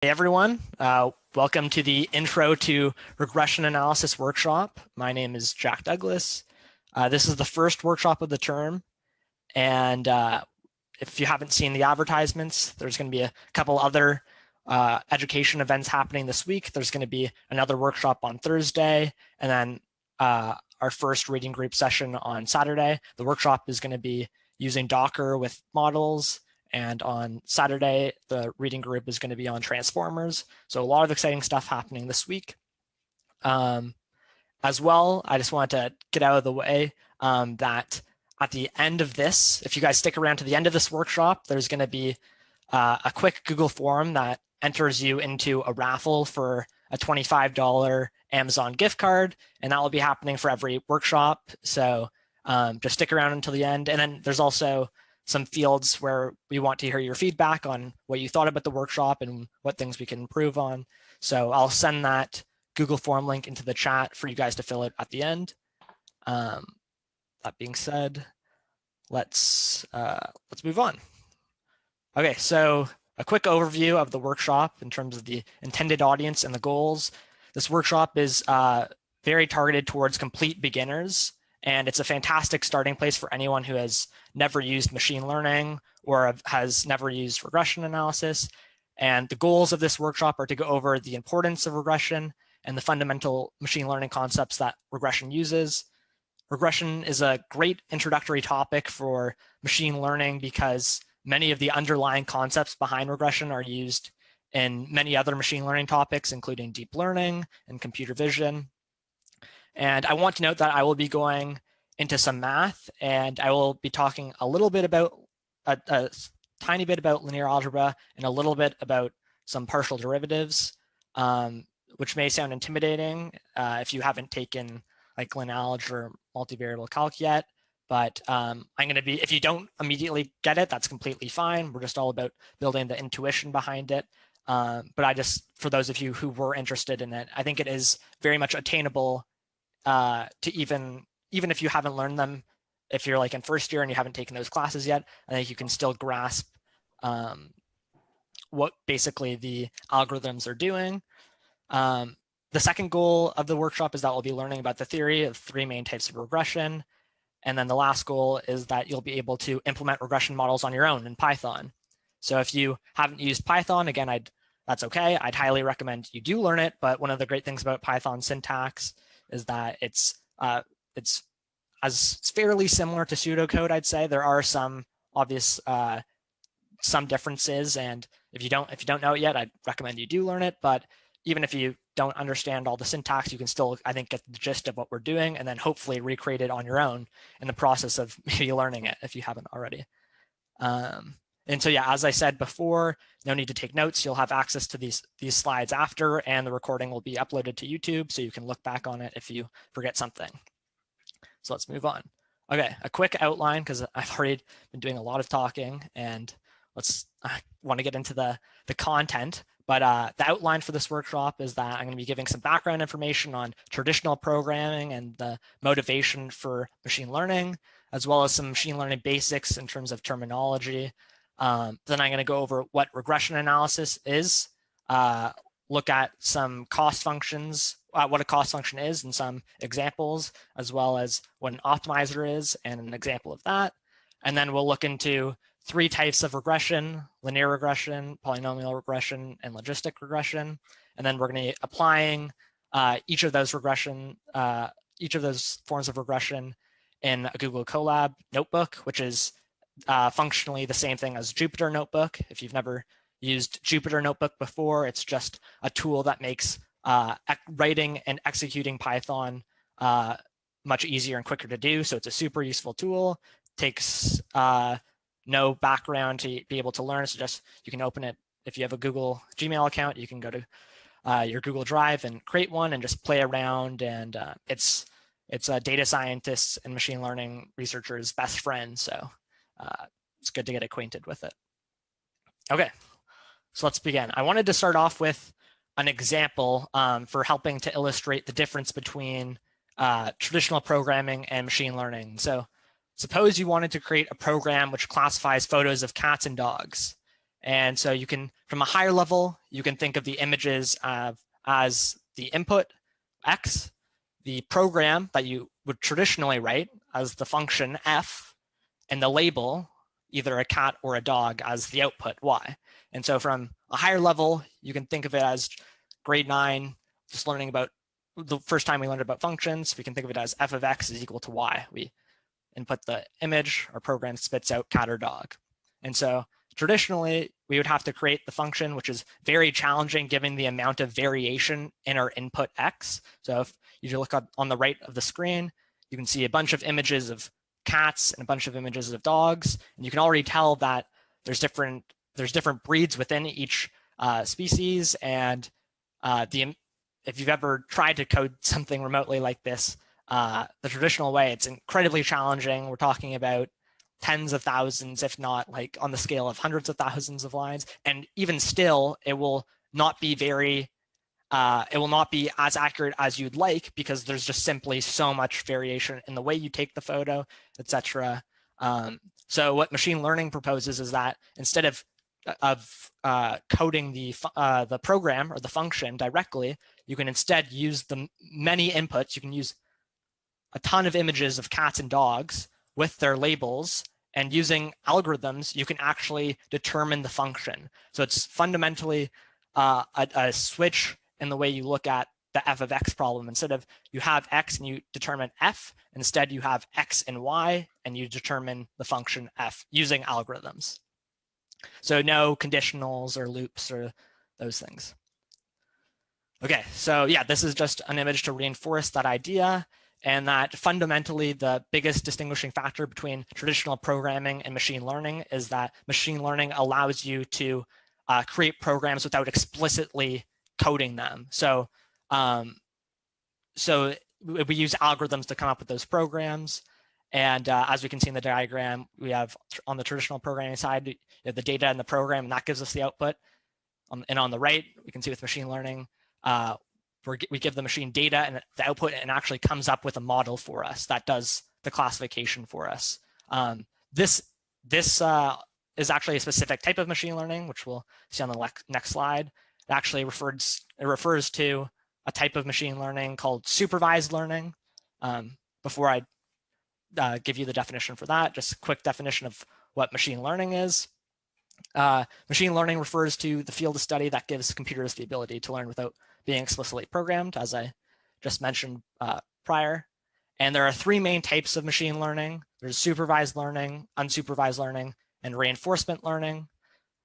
Hey everyone, welcome to the Intro to Regression Analysis workshop. My name is Jack Douglas. This is the first workshop of the term, and if you haven't seen the advertisements, there's going to be a couple other education events happening this week. There's going to be another workshop on Thursday, and then our first reading group session on Saturday. The workshop is going to be using Docker with models. And on Saturday, the reading group is going to be on transformers. So a lot of exciting stuff happening this week. As well, I just wanted to get out of the way that at the end of this, if you guys stick around to the end of this workshop, there's going to be a quick Google form that enters you into a raffle for a $25 Amazon gift card. And that will be happening for every workshop. So just stick around until the end. And then there's also some fields where we want to hear your feedback on what you thought about the workshop and what things we can improve on. So I'll send that Google form link into the chat for you guys to fill it at the end. That being said, let's move on. Okay, so a quick overview of the workshop in terms of the intended audience and the goals. This workshop is very targeted towards complete beginners. And it's a fantastic starting place for anyone who has never used machine learning or has never used regression analysis. And the goals of this workshop are to go over the importance of regression and the fundamental machine learning concepts that regression uses. Regression is a great introductory topic for machine learning because many of the underlying concepts behind regression are used in many other machine learning topics, including deep learning and computer vision. And I want to note that I will be going into some math, and I will be talking a little bit about a tiny bit about linear algebra and a little bit about some partial derivatives, which may sound intimidating if you haven't taken like linear algebra or multivariable calc yet. But I'm going to be, if you don't immediately get it, that's completely fine. We're just all about building the intuition behind it. But I just, for those of you who were interested in it, I think it is very much attainable to even if you haven't learned them, if you're like in first year and you haven't taken those classes yet, I think you can still grasp what basically the algorithms are doing. The second goal of the workshop is that we'll be learning about the theory of three main types of regression. And then the last goal is that you'll be able to implement regression models on your own in Python. So if you haven't used Python, again, that's okay. I'd highly recommend you do learn it. But one of the great things about Python syntax is that it's fairly similar to pseudocode. I'd say there are some obvious some differences, and if you don't know it yet, I'd recommend you do learn it. But even if you don't understand all the syntax, you can still, I think, get the gist of what we're doing, and then hopefully recreate it on your own in the process of maybe learning it if you haven't already. And so yeah, as I said before, no need to take notes. You'll have access to these slides after, and the recording will be uploaded to YouTube, so you can look back on it if you forget something. So let's move on. Okay, a quick outline, because I've already been doing a lot of talking, and I want to get into the content. But the outline for this workshop is that I'm going to be giving some background information on traditional programming and the motivation for machine learning, as well as some machine learning basics in terms of terminology. Then I'm going to go over what regression analysis is, look at some cost functions, what a cost function is and some examples, as well as what an optimizer is and an example of that. And then we'll look into three types of regression: linear regression, polynomial regression, and logistic regression. And then we're going to be applying each of those forms of regression in a Google Colab notebook, which is functionally the same thing as Jupyter Notebook. If you've never used Jupyter Notebook before, it's just a tool that makes writing and executing Python much easier and quicker to do. So it's a super useful tool. Takes no background to be able to learn. So just you can open it if you have a Google Gmail account. You can go to your Google Drive and create one and just play around. And it's a data scientists and machine learning researchers' best friend. So it's good to get acquainted with it. Okay, so let's begin. I wanted to start off with an example for helping to illustrate the difference between traditional programming and machine learning. So suppose you wanted to create a program which classifies photos of cats and dogs. And so you can, from a higher level, you can think of the images as the input, x, the program that you would traditionally write as the function f, and the label, either a cat or a dog, as the output y. And so from a higher level, you can think of it as grade 9, just learning about the first time we learned about functions. We can think of it as f of x is equal to y. We input the image, our program spits out cat or dog. And so traditionally, we would have to create the function, which is very challenging given the amount of variation in our input x. So if you look up on the right of the screen, you can see a bunch of images of cats and a bunch of images of dogs. And you can already tell that there's different breeds within each species. And if you've ever tried to code something remotely like this, the traditional way, it's incredibly challenging. We're talking about tens of thousands, if not like on the scale of hundreds of thousands of lines. And even still, it will not be as accurate as you'd like, because there's just simply so much variation in the way you take the photo, etc. So what machine learning proposes is that instead of coding the program or the function directly, you can instead use the many inputs. You can use a ton of images of cats and dogs with their labels, and using algorithms, you can actually determine the function. So it's fundamentally a switch in the way you look at the f of x problem. Instead of you have x and you determine f, instead you have x and y, and you determine the function f using algorithms. So no conditionals or loops or those things. Okay, so yeah, this is just an image to reinforce that idea, and that fundamentally the biggest distinguishing factor between traditional programming and machine learning is that machine learning allows you to create programs without explicitly coding them. So we use algorithms to come up with those programs. And as we can see in the diagram, we have on the traditional programming side, the data in the program, and that gives us the output. And on the right, we can see with machine learning, we give the machine data and the output, and actually comes up with a model for us that does the classification for us. This is actually a specific type of machine learning, which we'll see on the next slide. It actually refers to a type of machine learning called supervised learning. Before I give you the definition for that, just a quick definition of what machine learning is. Machine learning refers to the field of study that gives computers the ability to learn without being explicitly programmed, as I just mentioned prior. And there are three main types of machine learning. There's supervised learning, unsupervised learning, and reinforcement learning.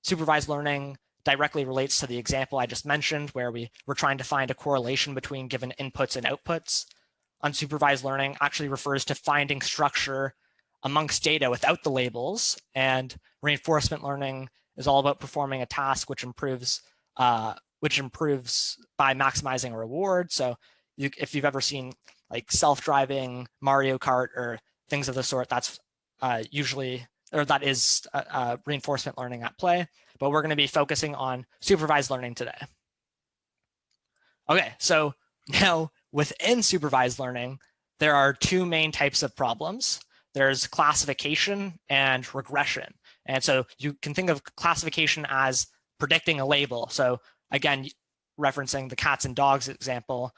Supervised learning directly relates to the example I just mentioned, where we're trying to find a correlation between given inputs and outputs. Unsupervised learning actually refers to finding structure amongst data without the labels, and reinforcement learning is all about performing a task which improves by maximizing a reward. So if you've ever seen like self-driving Mario Kart or things of the sort, that's that is reinforcement learning at play. But we're going to be focusing on supervised learning today. Okay, so now within supervised learning, there are two main types of problems. There's classification and regression. And so you can think of classification as predicting a label. So again, referencing the cats and dogs example,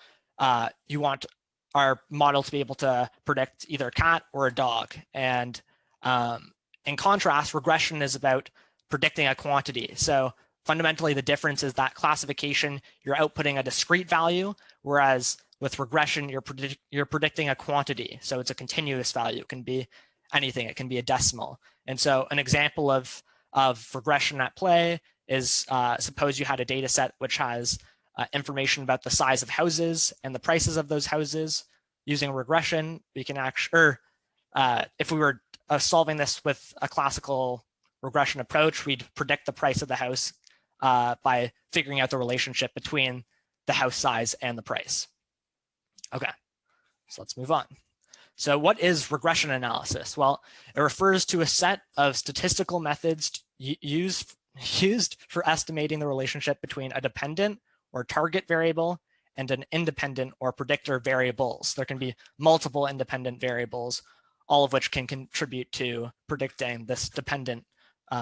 you want our model to be able to predict either a cat or a dog. And in contrast, regression is about predicting a quantity. So fundamentally, the difference is that classification, you're outputting a discrete value, whereas with regression, you're predicting a quantity. So it's a continuous value. It can be anything. It can be a decimal. And so an example of regression at play is suppose you had a data set which has information about the size of houses and the prices of those houses. Using regression, we can actually, if we were solving this with a classical regression approach, we'd predict the price of the house by figuring out the relationship between the house size and the price. Okay, so let's move on. So what is regression analysis? Well, it refers to a set of statistical methods used for estimating the relationship between a dependent or target variable and an independent or predictor variables. There can be multiple independent variables, all of which can contribute to predicting this dependent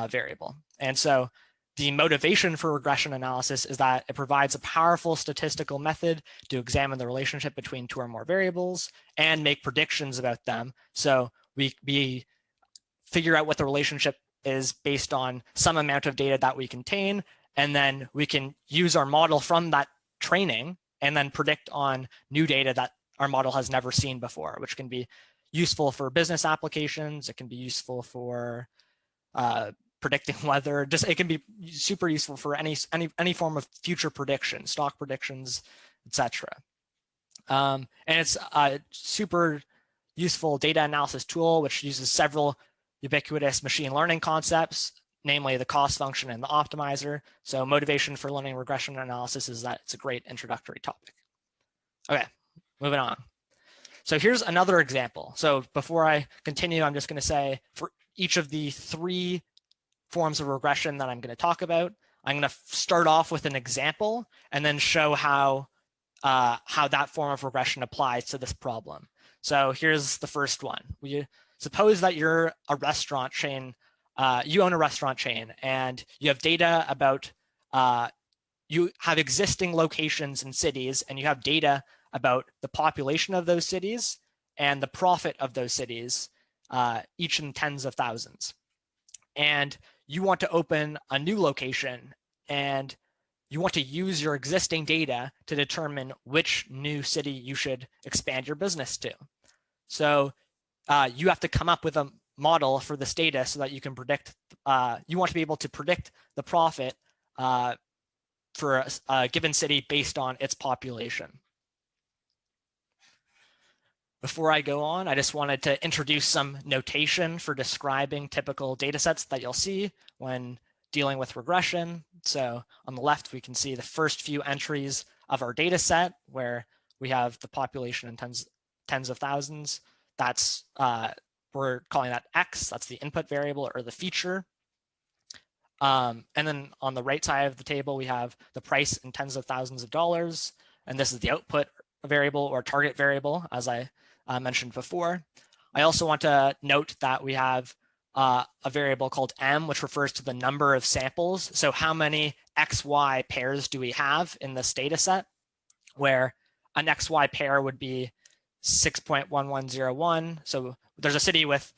variable. And so The motivation for regression analysis is that it provides a powerful statistical method to examine the relationship between two or more variables and make predictions about them. So we figure out what the relationship is based on some amount of data that we contain, and then we can use our model from that training and then predict on new data that our model has never seen before, which can be useful for business applications. It can be useful for predicting weather. Just it can be super useful for any form of future prediction, stock predictions, etc. And it's a super useful data analysis tool which uses several ubiquitous machine learning concepts, namely the cost function and the optimizer. So motivation for learning regression analysis is that it's a great introductory topic. Okay, moving on. So here's another example. So before I continue, I'm just going to say for each of the 3 forms of regression that I'm going to talk about, I'm going to start off with an example and then show how that form of regression applies to this problem. So here's the first one. We suppose that you're a restaurant chain, you own a restaurant chain, and you have data about, you have existing locations in cities, and you have data about the population of those cities and the profit of those cities, each in tens of thousands. And you want to open a new location, and you want to use your existing data to determine which new city you should expand your business to. So you have to come up with a model for this data so that you can predict, you want to be able to predict the profit for a given city based on its population. Before I go on, I just wanted to introduce some notation for describing typical data sets that you'll see when dealing with regression. So on the left, we can see the first few entries of our data set where we have the population in tens of thousands. That's, we're calling that X, that's the input variable or the feature. And then on the right side of the table, we have the price in tens of thousands of dollars. And this is the output variable or target variable, as I mentioned before. I also want to note that we have a variable called M, which refers to the number of samples. So how many XY pairs do we have in this data set, where an XY pair would be 6.1101. So there's a city with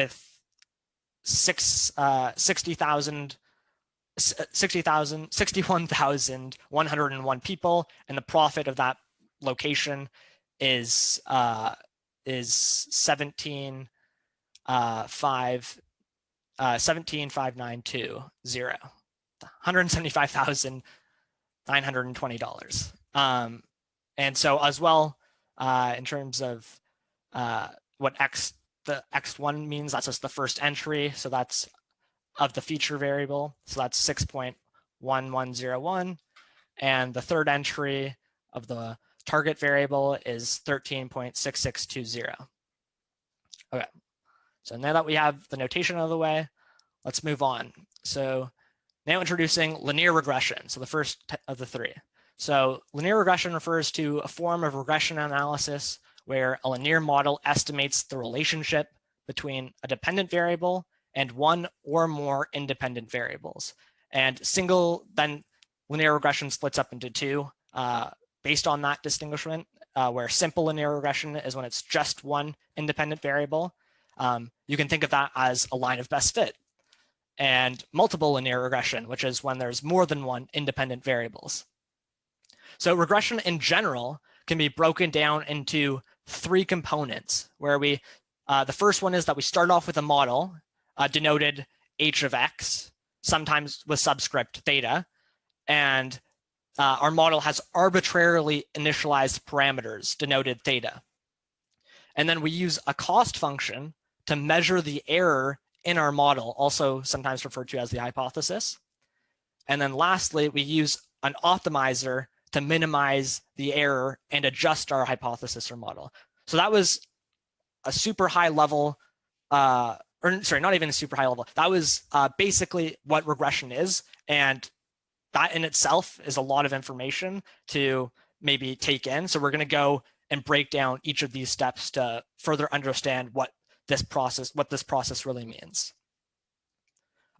61,101 people, and the profit of that location is 17,592.0, $175,920. And so as well, in terms of what the X1 means, that's just the first entry. So that's of the feature variable. So that's 6.1101. And the third entry of the target variable is 13.6620. Okay, so now that we have the notation out of the way, let's move on. So now introducing linear regression, so the first of the 3. So linear regression refers to a form of regression analysis where a linear model estimates the relationship between a dependent variable and one or more independent variables. And then linear regression splits up into 2 based on that distinguishment, where simple linear regression is when it's just one independent variable. You can think of that as a line of best fit. And multiple linear regression, which is when there's more than one independent variables. So regression in general can be broken down into 3 components, where the first one is that we start off with a model denoted h of x, sometimes with subscript theta, and our model has arbitrarily initialized parameters denoted theta. And then we use a cost function to measure the error in our model, also sometimes referred to as the hypothesis. And then lastly, we use an optimizer to minimize the error and adjust our hypothesis or model. So that was a super high level, or sorry, not even a super high level. That was basically what regression is. And that in itself is a lot of information to maybe take in. So we're going to go and break down each of these steps to further understand what this process really means.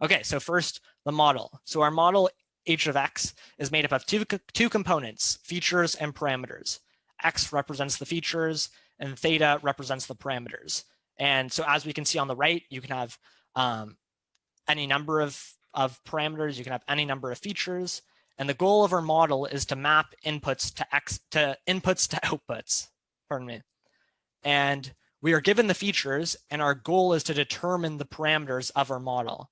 Okay, so first, the model. So our model h of x is made up of two components, features and parameters. X represents the features and theta represents the parameters. And so as we can see on the right, you can have any number of parameters, you can have any number of features. And the goal of our model is to map inputs to outputs, pardon me. And we are given the features, and our goal is to determine the parameters of our model.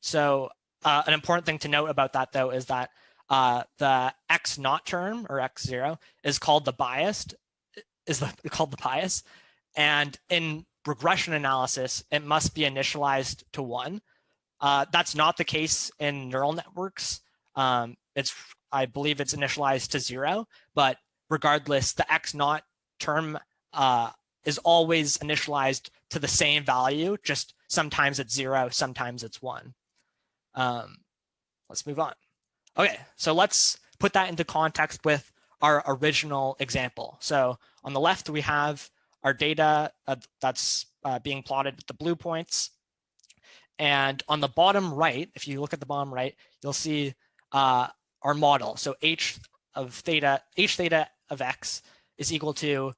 So an important thing to note about that, though, is that the x naught term, or x0, is called the bias. And in regression analysis, it must be initialized to 1. That's not the case in neural networks. I believe it's initialized to 0, but regardless, the x naught term is always initialized to the same value, just sometimes it's 0, sometimes it's 1. Let's move on. Okay, so let's put that into context with our original example. So on the left, we have our data that's being plotted with the blue points. And on the bottom right, if you look at the bottom right, you'll see our model. So h theta of x is equal to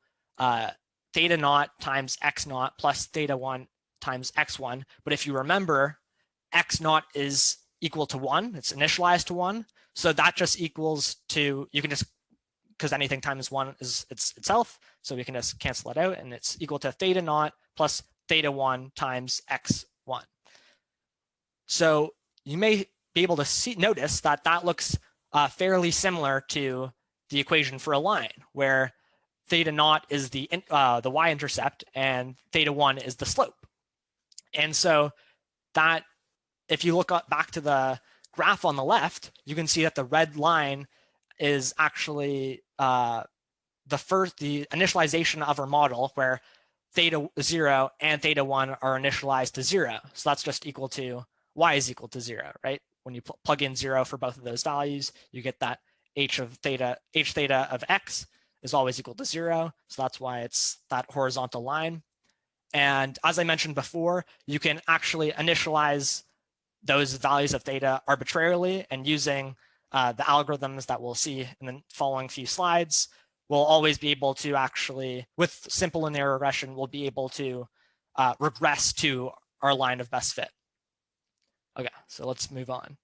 theta naught times x naught plus theta 1 times x1. But if you remember, x naught is equal to 1. It's initialized to 1. So that just equals to, you can just, because anything times 1 is itself, so we can just cancel it out, and it's equal to theta naught plus theta 1 times x1. So you may be able to notice that that looks fairly similar to the equation for a line, where theta naught is the y-intercept and theta 1 is the slope. And so that, if you look back to the graph on the left, you can see that the red line is actually the initialization of our model, where theta 0 and theta 1 are initialized to 0. So that's just equal to y is equal to 0, right? When you plug in 0 for both of those values, you get that h theta of x is always equal to 0. So that's why it's that horizontal line. And as I mentioned before, you can actually initialize those values of theta arbitrarily, and using the algorithms that we'll see in the following few slides, we'll always be able to actually, with simple linear regression, we'll be able to regress to our line of best fit. Okay, so let's move on.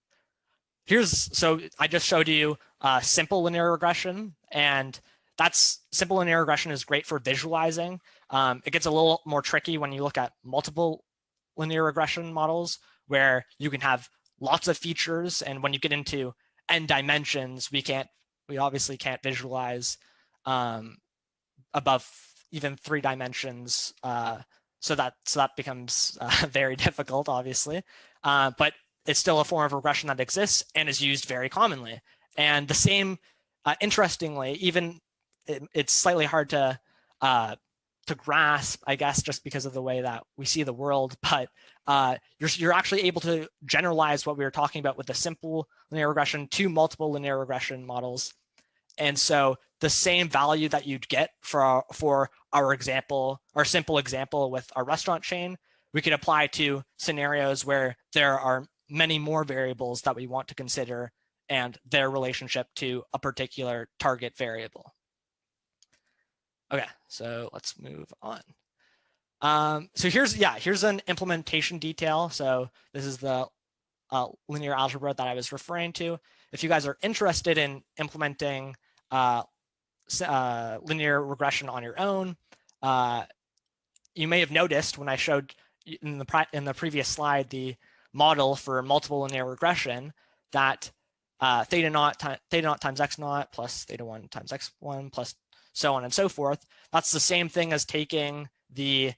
So I just showed you simple linear regression, and simple linear regression is great for visualizing. It gets a little more tricky when you look at multiple linear regression models, where you can have lots of features, and when you get into n dimensions, we obviously can't visualize above even 3 dimensions. So that becomes very difficult, obviously. But it's still a form of regression that exists and is used very commonly. And the same, interestingly, even it's slightly hard to grasp, I guess, just because of the way that we see the world. But you're actually able to generalize what we were talking about with the simple linear regression to multiple linear regression models. And so the same value that you'd get for our example, our simple example with our restaurant chain, we could apply to scenarios where there are many more variables that we want to consider and their relationship to a particular target variable. Okay, so let's move on. So here's an implementation detail. So this is the linear algebra that I was referring to. If you guys are interested in implementing linear regression on your own, you may have noticed when I showed in the previous slide the model for multiple linear regression that theta naught times x naught plus theta 1 times x1 plus so on and so forth. That's the same thing as taking the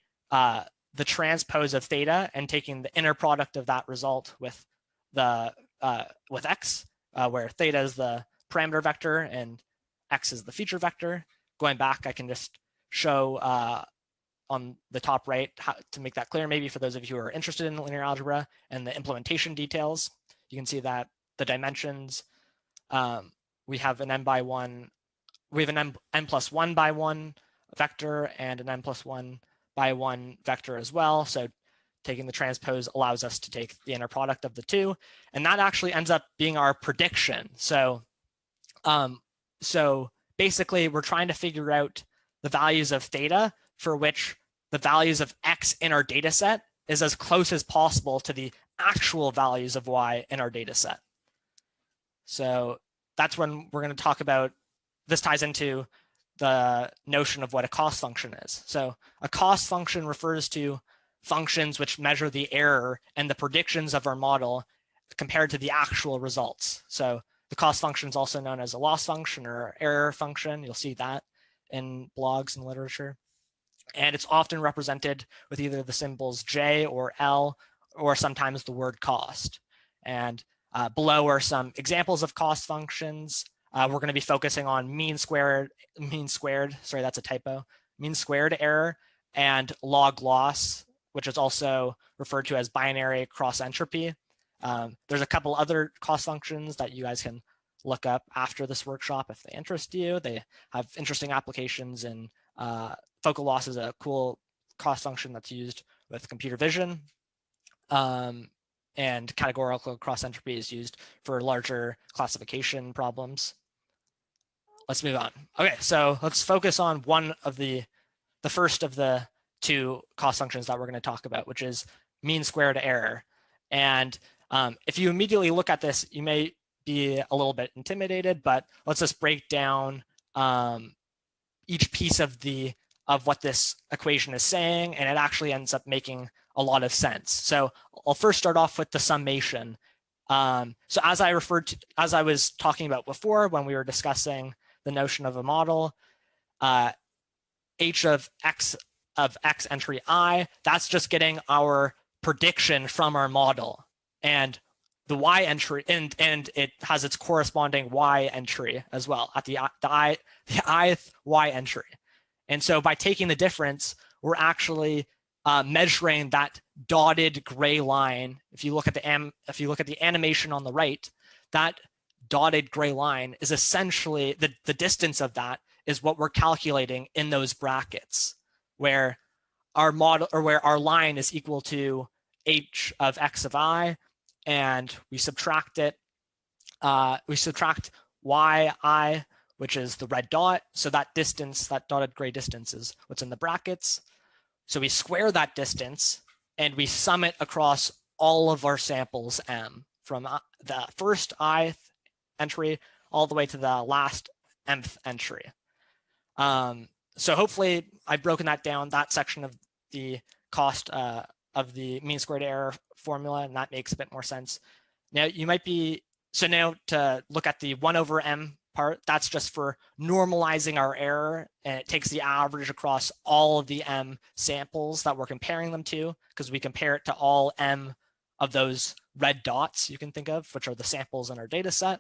transpose of theta and taking the inner product of that result with x, where theta is the parameter vector and x is the feature vector. Going back, I can just show on the top right how to make that clear, maybe for those of you who are interested in linear algebra and the implementation details. You can see that the dimensions, we have an n plus 1 by 1 vector and an n plus 1 by 1 vector as well. So taking the transpose allows us to take the inner product of the two, and that actually ends up being our prediction. So basically, we're trying to figure out the values of theta for which the values of x in our data set is as close as possible to the actual values of y in our data set. So that's when we're going to talk about, this ties into the notion of what a cost function is. So a cost function refers to functions which measure the error and the predictions of our model compared to the actual results. So the cost function is also known as a loss function or error function. You'll see that in blogs and literature. And it's often represented with either the symbols J or L, or sometimes the word cost. And below are some examples of cost functions. We're going to be focusing on mean squared, sorry, that's a typo, mean squared error, and log loss, which is also referred to as binary cross-entropy. There's a couple other cost functions that you guys can look up after this workshop if they interest you. They have interesting applications, and focal loss is a cool cost function that's used with computer vision. And categorical cross-entropy is used for larger classification problems. Let's move on. Okay, so let's focus on one of the first of the two cost functions that we're going to talk about, which is mean squared error. And if you immediately look at this, you may be a little bit intimidated, but let's just break down each piece of what this equation is saying, and it actually ends up making a lot of sense. So I'll first start off with the summation. So as I was talking about before when we were discussing the notion of a model, h of x entry I, that's just getting our prediction from our model, and the y entry, and it has its corresponding y entry as well at the ith y entry. And so by taking the difference, we're actually measuring that dotted gray line. If you look at the animation on the right, that dotted gray line is essentially the distance of that is what we're calculating in those brackets, where our model, or where our line is equal to h of x of I, and we subtract it. We subtract yi, which is the red dot. So that distance, that dotted gray distance, is what's in the brackets. So we square that distance and we sum it across all of our samples m, from the first ith entry all the way to the last mth entry. So hopefully I've broken that down, that section of the cost of the mean squared error formula, and that makes a bit more sense. Now you might be, so now to look at the 1 over m part, that's just for normalizing our error, and it takes the average across all of the m samples that we're comparing them to, because we compare it to all m of those red dots you can think of, which are the samples in our data set.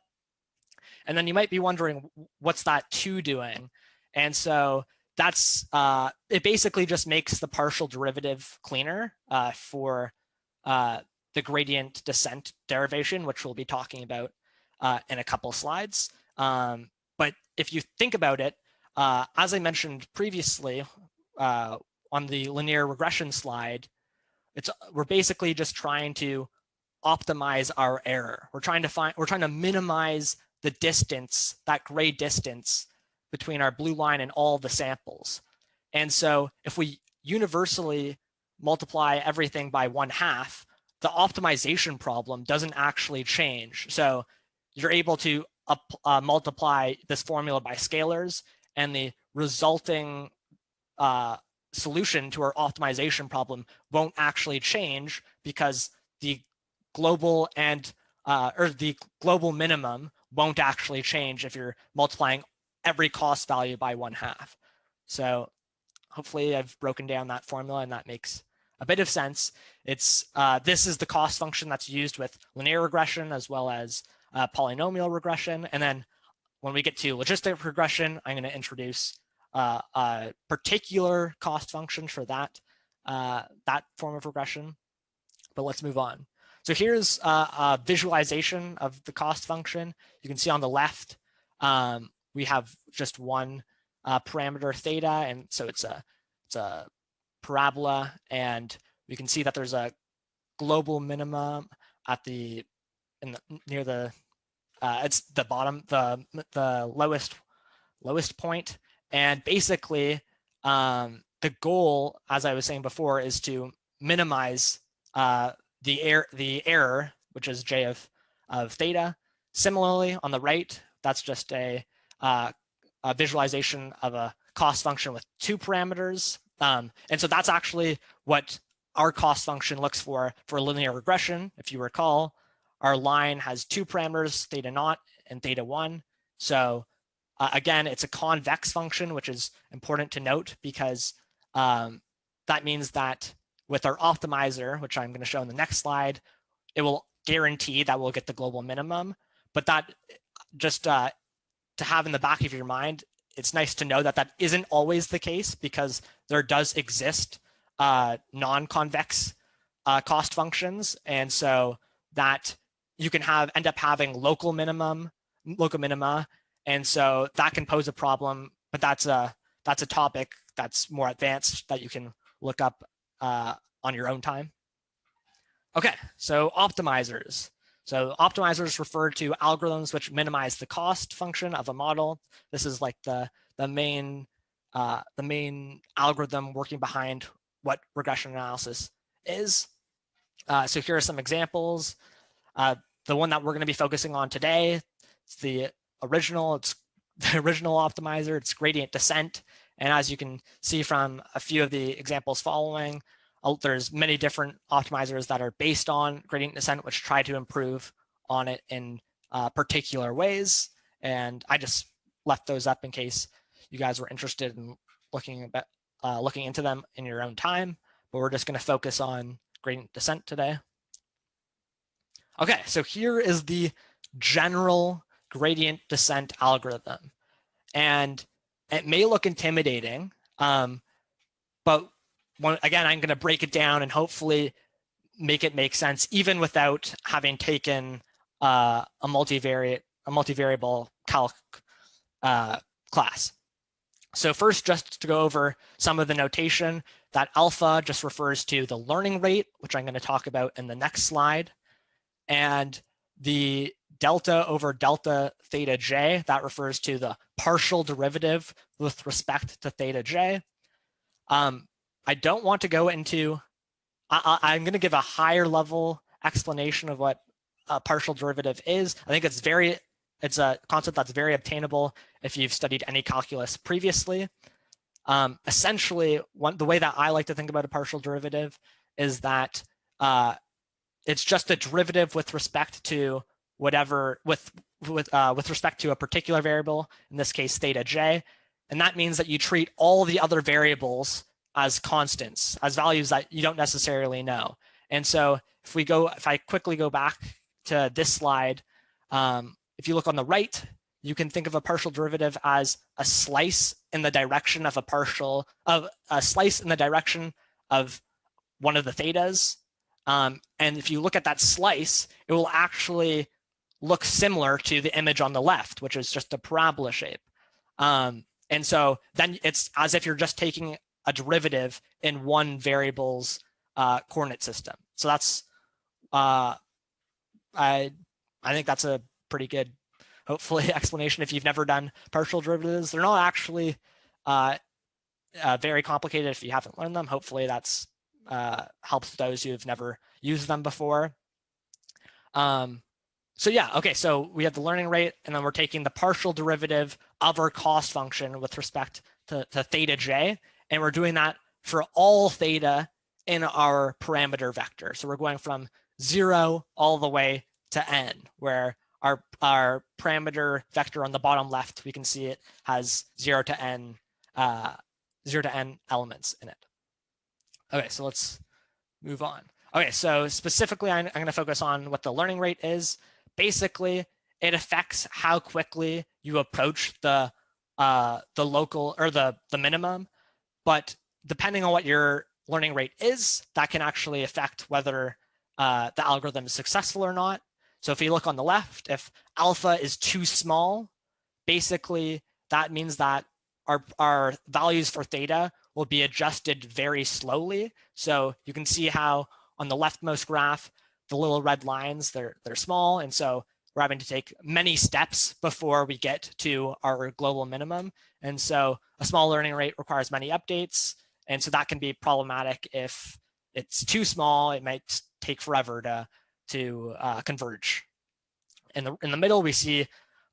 And then you might be wondering, what's that 2 doing? And so that's, it basically just makes the partial derivative cleaner for the gradient descent derivation, which we'll be talking about in a couple slides. But if you think about it, as I mentioned previously on the linear regression slide, we're basically just trying to optimize our error. We're trying to minimize the distance, that gray distance between our blue line and all the samples. And so if we universally multiply everything by 1/2, the optimization problem doesn't actually change. So you're able to multiply this formula by scalars, and the resulting solution to our optimization problem won't actually change, because the global and or the global minimum won't actually change if you're multiplying every cost value by 1/2. So hopefully I've broken down that formula and that makes a bit of sense. It's this is the cost function that's used with linear regression as well as polynomial regression. And then when we get to logistic regression, I'm going to introduce a particular cost function for that form of regression. But let's move on. So here's a visualization of the cost function. You can see on the left, we have just one parameter theta, and so it's a parabola, and we can see that there's a global minimum at near the it's the bottom, the lowest point. And basically, the goal, as I was saying before, is to minimize the error, which is j of theta. Similarly, on the right, that's just a visualization of a cost function with two parameters. And so that's actually what our cost function looks for linear regression. If you recall, our line has two parameters, theta naught and theta 1. So again, it's a convex function, which is important to note because that means that with our optimizer, which I'm going to show in the next slide, it will guarantee that we'll get the global minimum. But that just to have in the back of your mind, it's nice to know that that isn't always the case because there does exist non-convex cost functions. And so that you can end up having local minima, and so that can pose a problem. But that's a topic that's more advanced that you can look up on your own time. Okay, so optimizers. So optimizers refer to algorithms which minimize the cost function of a model. This is like the main algorithm working behind what regression analysis is. So here are some examples. The one that we're going to be focusing on today, it's the original optimizer. It's gradient descent. And as you can see from a few of the examples following, there's many different optimizers that are based on gradient descent, which try to improve on it in particular ways. And I just left those up in case you guys were interested in looking into them in your own time. But we're just going to focus on gradient descent today. Okay, so here is the general gradient descent algorithm. And it may look intimidating, but again, I'm going to break it down and hopefully make it make sense, even without having taken a multivariable calc class. So first, just to go over some of the notation, that alpha just refers to the learning rate, which I'm going to talk about in the next slide. And the delta over delta theta j, that refers to the partial derivative with respect to theta j. I don't want to go into, I'm going to give a higher level explanation of what a partial derivative is. I think it's a concept that's very obtainable if you've studied any calculus previously. Essentially, the way that I like to think about a partial derivative is that it's just a derivative with respect to whatever, with respect to a particular variable, in this case theta j, and that means that you treat all the other variables as constants, as values that you don't necessarily know. And so if I quickly go back to this slide, if you look on the right, you can think of a partial derivative as a slice in the direction of one of the thetas. And if you look at that slice, it will actually look similar to the image on the left, which is just a parabola shape. And so then it's as if you're just taking a derivative in one variable's coordinate system. So that's, I think that's a pretty good, hopefully, explanation if you've never done partial derivatives. They're not actually very complicated if you haven't learned them. Hopefully that's helps those who have never used them before. So yeah, okay, so we have the learning rate, and then we're taking the partial derivative of our cost function with respect to theta j, and we're doing that for all theta in our parameter vector. So we're going from 0 all the way to n, where our parameter vector on the bottom left, we can see it has 0 to n elements in it. Okay, so let's move on. Okay, so specifically, I'm going to focus on what the learning rate is. Basically, it affects how quickly you approach the local or the minimum, but depending on what your learning rate is, that can actually affect whether the algorithm is successful or not. So if you look on the left, if alpha is too small, basically that means that our values for theta will be adjusted very slowly. So you can see how on the leftmost graph, the little red lines, they're small. And so we're having to take many steps before we get to our global minimum. And so a small learning rate requires many updates. And so that can be problematic if it's too small. It might take forever to converge. In the middle, we see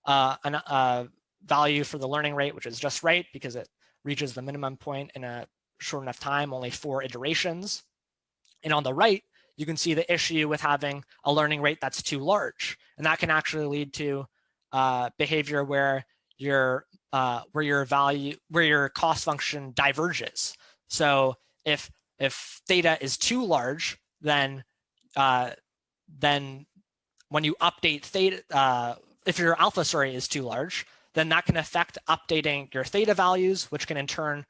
a value for the learning rate, which is just right because it reaches the minimum point in a short enough time, only 4 iterations. And on the right, you can see the issue with having a learning rate that's too large. And that can actually lead to behavior where your cost function diverges. So if theta is too large, then when you update theta, if your alpha, is too large, then that can affect updating your theta values, which can in turn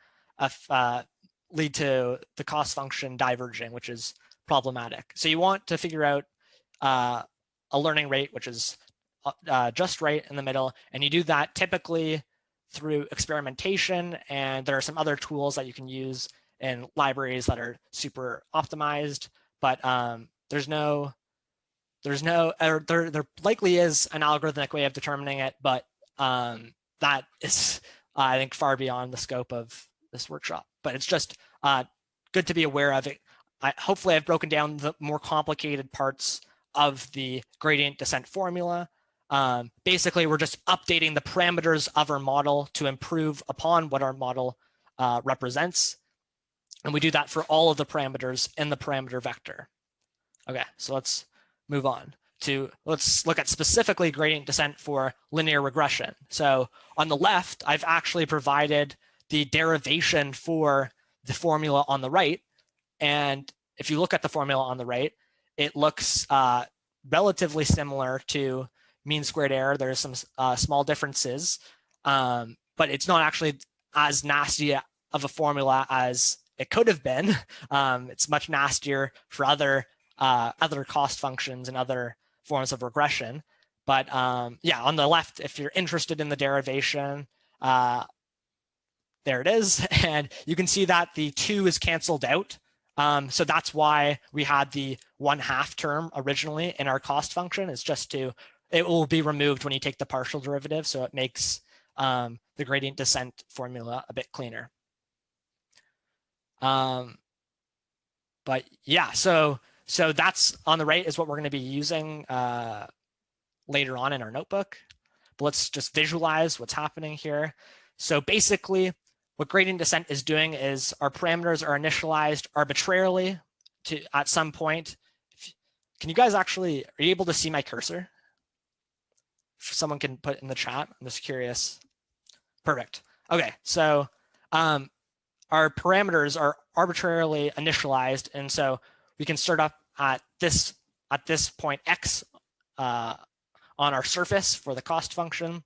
lead to the cost function diverging, which is problematic. So you want to figure out a learning rate, which is just right in the middle. And you do that typically through experimentation. And there are some other tools that you can use in libraries that are super optimized. But there likely is an algorithmic way of determining it, but that is, I think, far beyond the scope of this workshop. But it's just good to be aware of it. Hopefully, I've broken down the more complicated parts of the gradient descent formula. Basically, we're just updating the parameters of our model to improve upon what our model represents. And we do that for all of the parameters in the parameter vector. Okay, so let's move on let's look at specifically gradient descent for linear regression. So on the left, I've actually provided the derivation for the formula on the right. And if you look at the formula on the right, it looks relatively similar to mean squared error. There's some small differences, but it's not actually as nasty of a formula as it could have been. It's much nastier for other cost functions and other forms of regression. But yeah, on the left, if you're interested in the derivation, there it is. And you can see that the 2 is canceled out. So that's why we had the 1/2 term originally in our cost function. It's just it will be removed when you take the partial derivative. So it makes the gradient descent formula a bit cleaner. But yeah, so that's on the right is what we're going to be using later on in our notebook. But let's just visualize what's happening here. So basically, what gradient descent is doing is our parameters are initialized arbitrarily at some point. Can you guys are you able to see my cursor? If someone can put in the chat, I'm just curious. Perfect. Okay, so our parameters are arbitrarily initialized, and so we can start up at this point x on our surface for the cost function.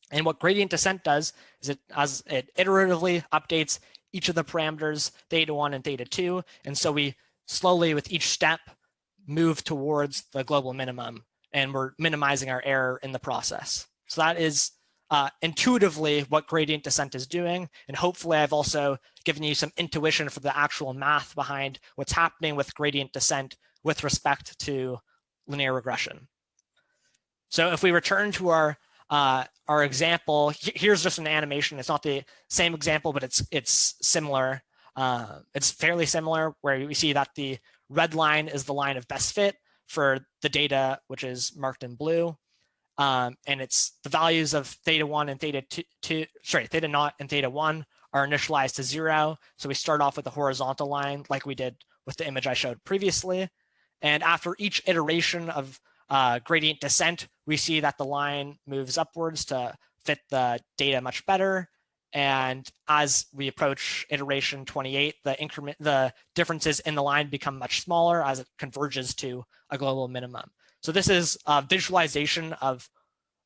And what gradient descent does is it iteratively updates each of the parameters theta 1 and theta 2, and so we slowly with each step move towards the global minimum, and we're minimizing our error in the process. So that is intuitively what gradient descent is doing. And hopefully I've also given you some intuition for the actual math behind what's happening with gradient descent with respect to linear regression. So if we return to our example, here's just an animation. It's not the same example, but it's similar. It's fairly similar, where we see that the red line is the line of best fit for the data, which is marked in blue. And it's the values of theta 1 and theta 2, theta naught and theta 1 are initialized to 0. So we start off with a horizontal line like we did with the image I showed previously. And after each iteration of gradient descent, we see that the line moves upwards to fit the data much better. And as we approach iteration 28, the differences in the line become much smaller as it converges to a global minimum. So this is a visualization of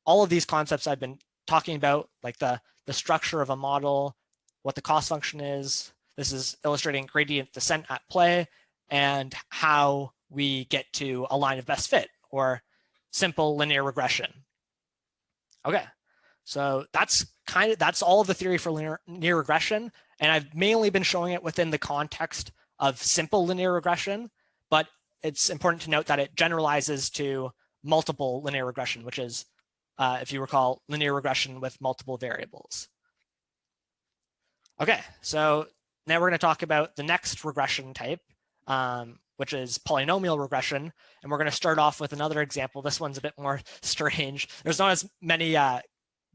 all of these concepts I've been talking about, like the structure of a model, what the cost function is. This is illustrating gradient descent at play and how we get to a line of best fit or simple linear regression. Okay, So that's all of the theory for linear regression. And I've mainly been showing it within the context of simple linear regression, but it's important to note that it generalizes to multiple linear regression, which is, if you recall, linear regression with multiple variables. Okay, so now we're going to talk about the next regression type, which is polynomial regression. And we're going to start off with another example. This one's a bit more strange. There's not as many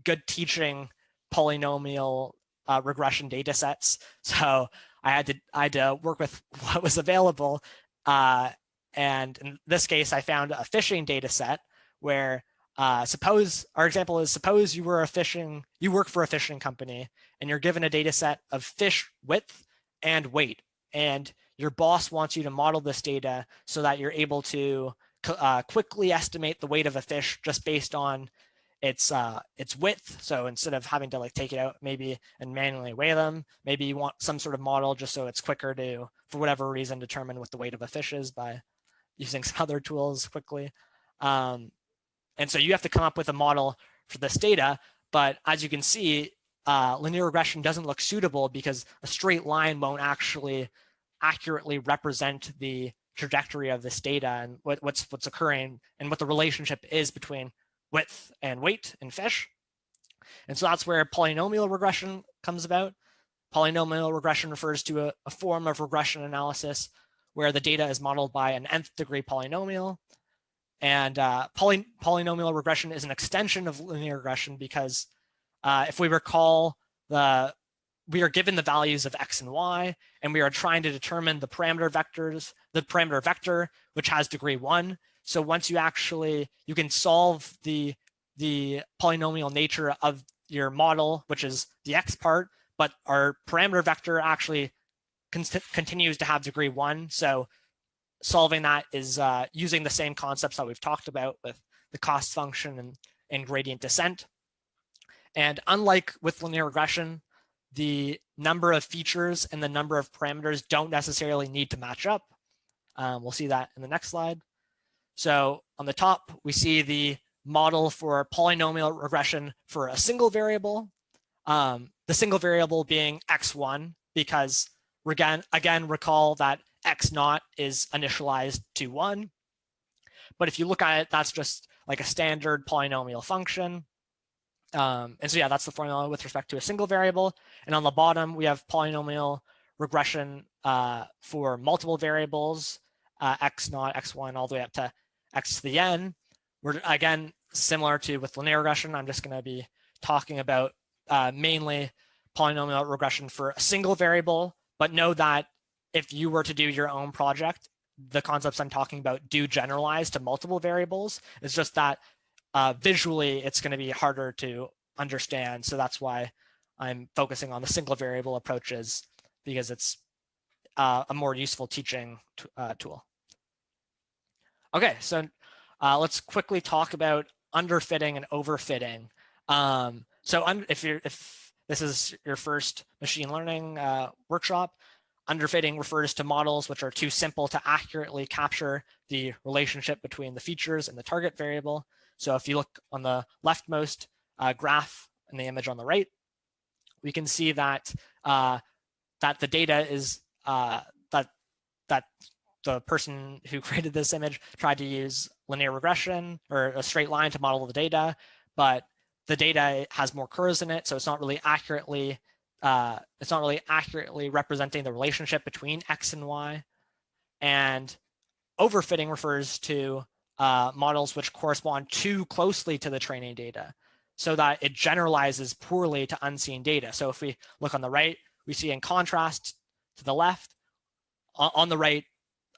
good teaching polynomial regression data sets. So I had to work with what was available. And in this case, I found a fishing data set where suppose you work for a fishing company and you're given a data set of fish width and weight, and your boss wants you to model this data so that you're able to quickly estimate the weight of a fish just based on its width. So instead of having to like take it out maybe and manually weigh them, maybe you want some sort of model just so it's quicker to, for whatever reason, determine what the weight of a fish is by using some other tools quickly. And so you have to come up with a model for this data. But as you can see, linear regression doesn't look suitable because a straight line won't actually accurately represent the trajectory of this data and what's occurring and what the relationship is between width and weight in fish. And so that's where polynomial regression comes about. Polynomial regression refers to a form of regression analysis where the data is modeled by an nth degree polynomial. And polynomial regression is an extension of linear regression because if we recall, we are given the values of x and y, and we are trying to determine the parameter vector, which has degree 1. So once you can solve the polynomial nature of your model, which is the x part, but our parameter vector actually continues to have degree 1. So solving that is using the same concepts that we've talked about with the cost function and gradient descent. And unlike with linear regression, the number of features and the number of parameters don't necessarily need to match up. We'll see that in the next slide. So on the top, we see the model for polynomial regression for a single variable, the single variable being x1, because again, recall that x0 is initialized to 1. But if you look at it, that's just like a standard polynomial function. And so yeah, that's the formula with respect to a single variable. And on the bottom, we have polynomial regression for multiple variables, x0, x1, all the way up to x to the n. We're, again, similar to with linear regression, I'm just going to be talking about mainly polynomial regression for a single variable. But know that if you were to do your own project, the concepts I'm talking about do generalize to multiple variables. It's just that visually, it's going to be harder to understand. So that's why I'm focusing on the single variable approaches, because it's a more useful teaching tool. Okay, so let's quickly talk about underfitting and overfitting. So if this is your first machine learning workshop, underfitting refers to models which are too simple to accurately capture the relationship between the features and the target variable. So if you look on the leftmost graph in the image on the right, we can see that that the data is that the person who created this image tried to use linear regression or a straight line to model the data, but the data has more curves in it, so it's not really accurately representing the relationship between x and y. And overfitting refers to models which correspond too closely to the training data, so that it generalizes poorly to unseen data. So if we look on the right, we see in contrast to the left, on the right,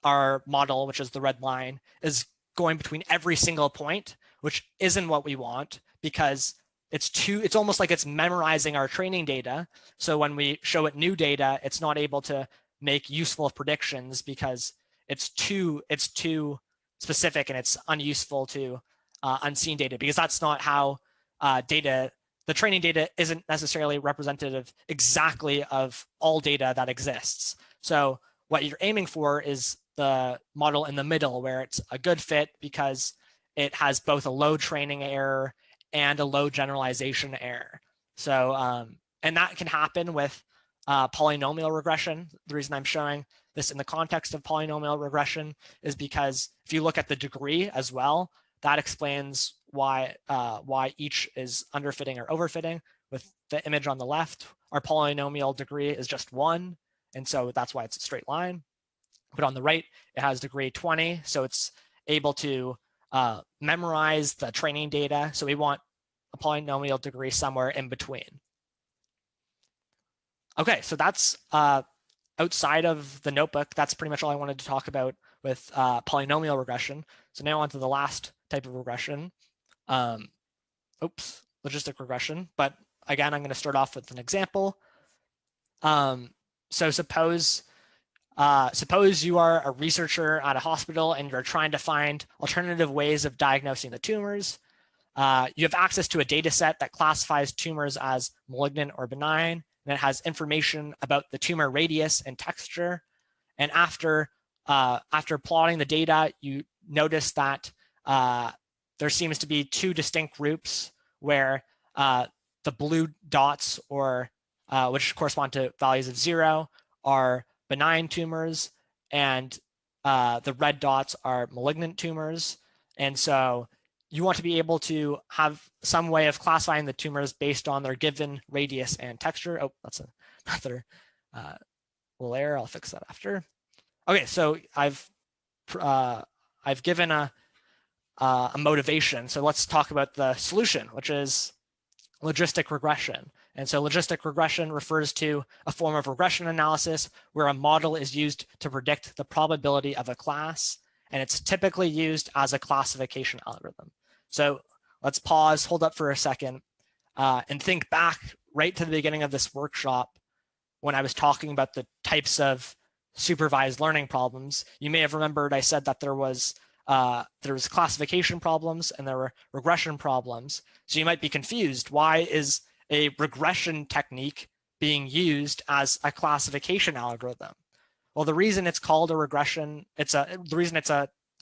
our model, which is the red line, is going between every single point, which isn't what we want, because it's almost like it's memorizing our training data. So when we show it new data, it's not able to make useful predictions because it's too specific and it's unuseful to unseen data, because that's not how the training data isn't necessarily representative exactly of all data that exists. So what you're aiming for is the model in the middle, where it's a good fit because it has both a low training error and a low generalization error. So, and that can happen with polynomial regression. The reason I'm showing this in the context of polynomial regression is because if you look at the degree as well, that explains why each is underfitting or overfitting. With the image on the left, our polynomial degree is just 1, and so that's why it's a straight line. But on the right, it has degree 20, so it's able to memorize the training data. So we want a polynomial degree somewhere in between. Okay, so that's outside of the notebook. That's pretty much all I wanted to talk about with polynomial regression. So now on to the last type of regression. Logistic regression. But again, I'm going to start off with an example. So suppose you are a researcher at a hospital and you're trying to find alternative ways of diagnosing the tumors. You have access to a data set that classifies tumors as malignant or benign, and it has information about the tumor radius and texture. And after plotting the data, you notice that there seems to be 2 distinct groups where the blue dots, or which correspond to values of 0, are benign tumors, and the red dots are malignant tumors. And so you want to be able to have some way of classifying the tumors based on their given radius and texture. Oh, that's another little error. I'll fix that after. Okay, so I've given a motivation. So let's talk about the solution, which is logistic regression. And so logistic regression refers to a form of regression analysis where a model is used to predict the probability of a class, and it's typically used as a classification algorithm. So let's pause, hold up for a second, and think back right to the beginning of this workshop when I was talking about the types of supervised learning problems. You may have remembered I said that there was classification problems and there were regression problems. So you might be confused. Why is a regression technique being used as a classification algorithm? Well, the reason it's called a regression,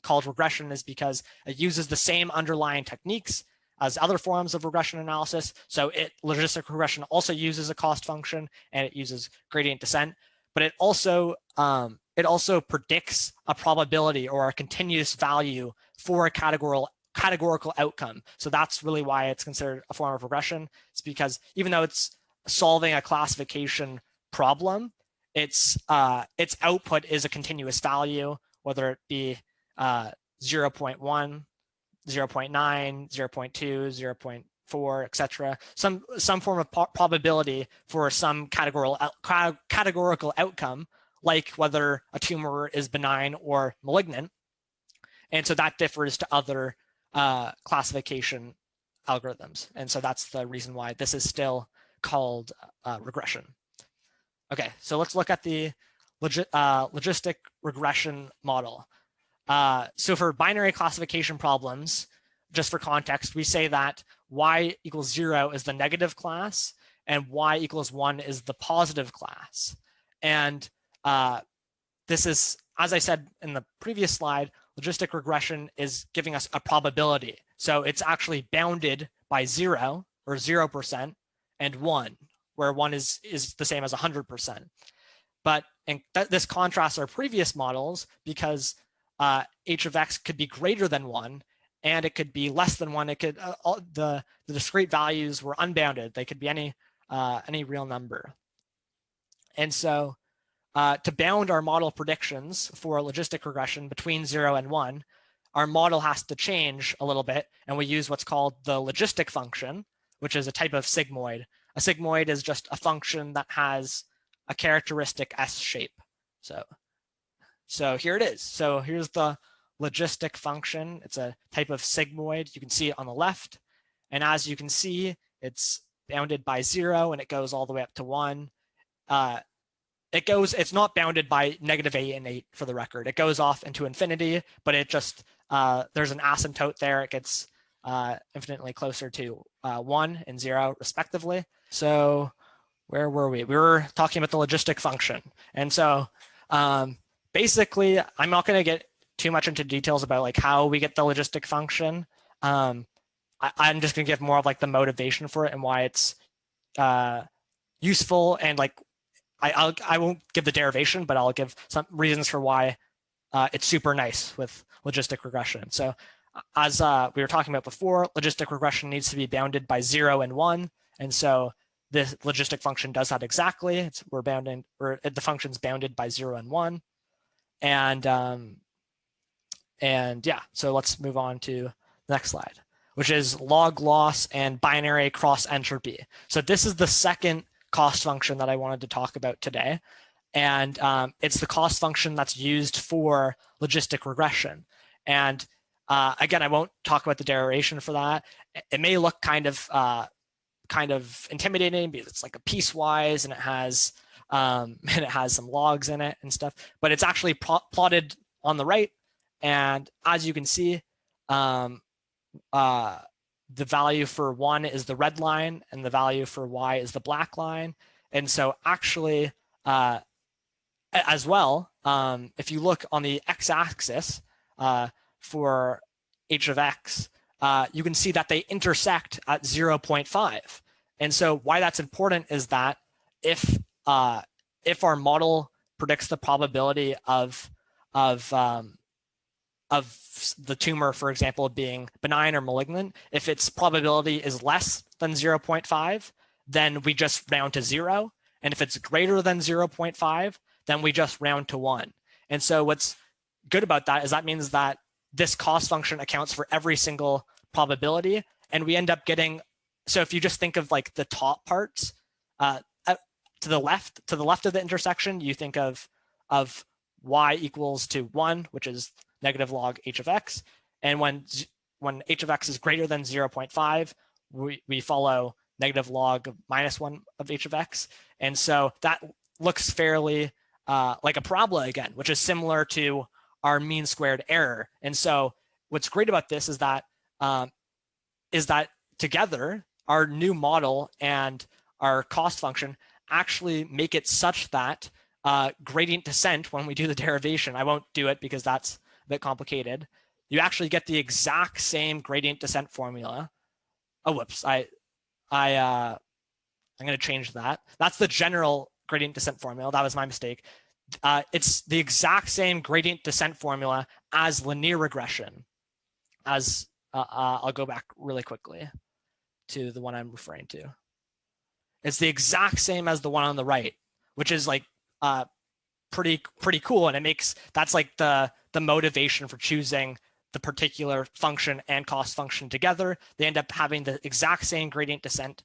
called regression is because it uses the same underlying techniques as other forms of regression analysis. So logistic regression also uses a cost function and it uses gradient descent, but it also predicts a probability or a continuous value for a categorical outcome. So that's really why it's considered a form of regression. It's because even though it's solving a classification problem, its output is a continuous value, whether it be 0.1, 0.9, 0.2, 0.4, etc. Some form of probability for some categorical outcome, like whether a tumor is benign or malignant. And so that differs to other classification algorithms. And so that's the reason why this is still called regression. Okay, so let's look at the logistic regression model. So for binary classification problems, just for context, we say that y equals 0 is the negative class and y equals 1 is the positive class. And this is, as I said in the previous slide, logistic regression is giving us a probability. So it's actually bounded by 0 or 0% and 1, where 1 is the same as 100%. But this contrasts our previous models because h of x could be greater than 1 and it could be less than 1. It could the discrete values were unbounded. They could be any real number. And so to bound our model predictions for logistic regression between 0 and 1, our model has to change a little bit, and we use what's called the logistic function, which is a type of sigmoid. A sigmoid is just a function that has a characteristic S shape. So here it is. So here's the logistic function. It's a type of sigmoid. You can see it on the left. And as you can see, it's bounded by 0 and it goes all the way up to 1. It's not bounded by -8 and 8 for the record. It goes off into infinity, but it just, there's an asymptote there. It gets infinitely closer to 1 and 0 respectively. So where were we? We were talking about the logistic function. And so basically, I'm not going to get too much into details about like how we get the logistic function. I'm just going to give more of like the motivation for it and why it's useful, and like I won't give the derivation, but I'll give some reasons for why it's super nice with logistic regression. So as we were talking about before, logistic regression needs to be bounded by 0 and 1. And so this logistic function does that exactly. The function's bounded by 0 and 1. And yeah, so let's move on to the next slide, which is log loss and binary cross-entropy. So this is the second cost function that I wanted to talk about today. And it's the cost function that's used for logistic regression. And again, I won't talk about the derivation for that. It may look kind of intimidating because it's like a piecewise and it has some logs in it and stuff, but it's actually plotted on the right. And as you can see, the value for 1 is the red line and the value for y is the black line. And so actually, as well, if you look on the x-axis for h of x, you can see that they intersect at 0.5. And so why that's important is that if our model predicts the probability of the tumor, for example, being benign or malignant, if its probability is less than 0.5, then we just round to 0. And if it's greater than 0.5, then we just round to 1. And so what's good about that is that means that this cost function accounts for every single probability. And we end up getting, so if you just think of like the top parts, to the left of the intersection, you think of y equals to 1, which is negative log h of x. And when h of x is greater than 0.5, we follow negative log of minus 1 of h of x. And so that looks fairly like a parabola again, which is similar to our mean squared error. And so what's great about this is that together, our new model and our cost function actually make it such that gradient descent, when we do the derivation, I won't do it because that's a bit complicated, you actually get the exact same gradient descent formula. Oh, whoops, I'm going to change that. That's the general gradient descent formula. That was my mistake. It's the exact same gradient descent formula as linear regression. As I'll go back really quickly to the one I'm referring to. It's the exact same as the one on the right, which is like pretty cool, and that's like the motivation for choosing the particular function and cost function together. They end up having the exact same gradient descent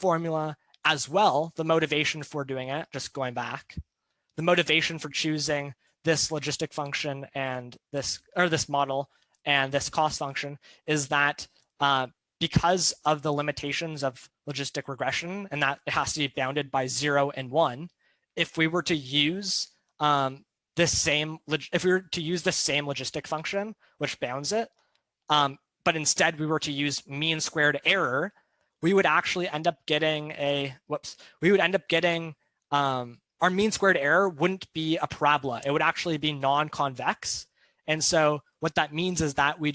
formula as well. The motivation for doing it, just going back, the motivation for choosing this logistic function and this model and this cost function is that because of the limitations of logistic regression and that it has to be bounded by 0 and 1, if we were to use the same logistic function which bounds it, but instead we were to use mean squared error, we would actually end up getting our mean squared error wouldn't be a parabola. It would actually be non-convex. And so what that means is that we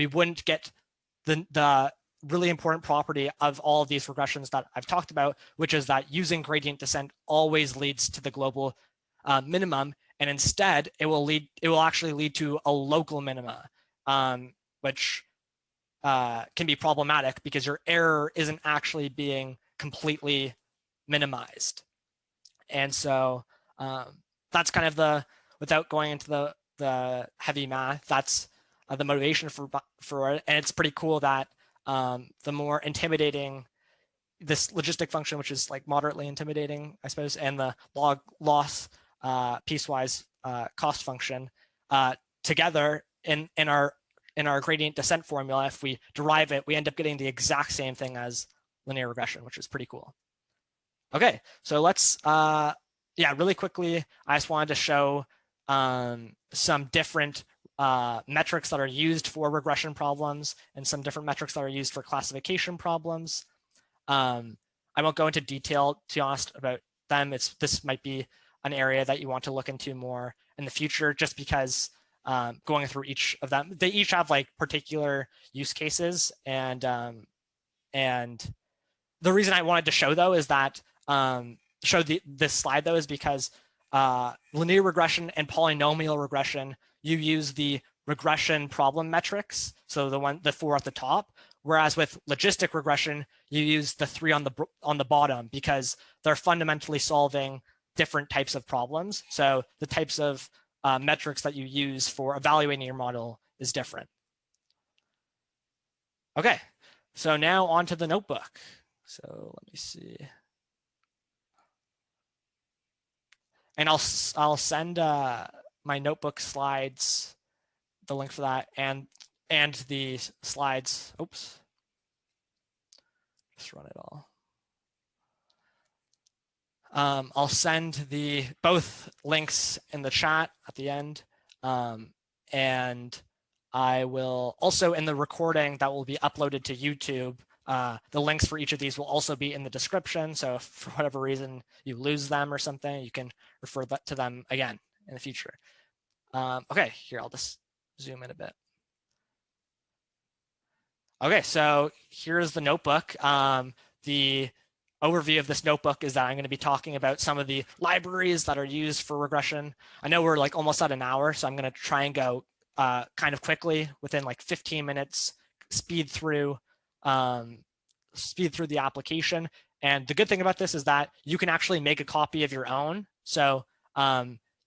wouldn't get the really important property of all of these regressions that I've talked about, which is that using gradient descent always leads to the global minimum, and instead it will actually lead to a local minima, which can be problematic because your error isn't actually being completely minimized. And so that's kind of without going into the heavy math, that's the motivation for it. And it's pretty cool that the more intimidating this logistic function, which is like moderately intimidating, I suppose, and the log loss piecewise cost function together in our gradient descent formula, if we derive it, we end up getting the exact same thing as linear regression, which is pretty cool. Okay, so let's, really quickly, I just wanted to show some different metrics that are used for regression problems and some different metrics that are used for classification problems. I won't go into detail, to be honest, about them. This might be an area that you want to look into more in the future, just because going through each of them. They each have like particular use cases, and the reason I wanted to show though is that show this slide though is because linear regression and polynomial regression, you use the regression problem metrics, so the 4 at the top, whereas with logistic regression you use the 3 on the bottom, because they're fundamentally solving different types of problems. So the types of metrics that you use for evaluating your model is different. Okay, so now on to the notebook. So let me see. And I'll send my notebook slides, the link for that, and the slides. Oops. Just run it all. I'll send both links in the chat at the end, and I will also, in the recording that will be uploaded to YouTube, the links for each of these will also be in the description. So if for whatever reason you lose them or something, you can refer to them again in the future. Okay, here, I'll just zoom in a bit. Okay, so here's the notebook. The overview of this notebook is that I'm going to be talking about some of the libraries that are used for regression. I know we're like almost at an hour, so I'm going to try and go kind of quickly, within like 15 minutes, speed through the application. And the good thing about this is that you can actually make a copy of your own. So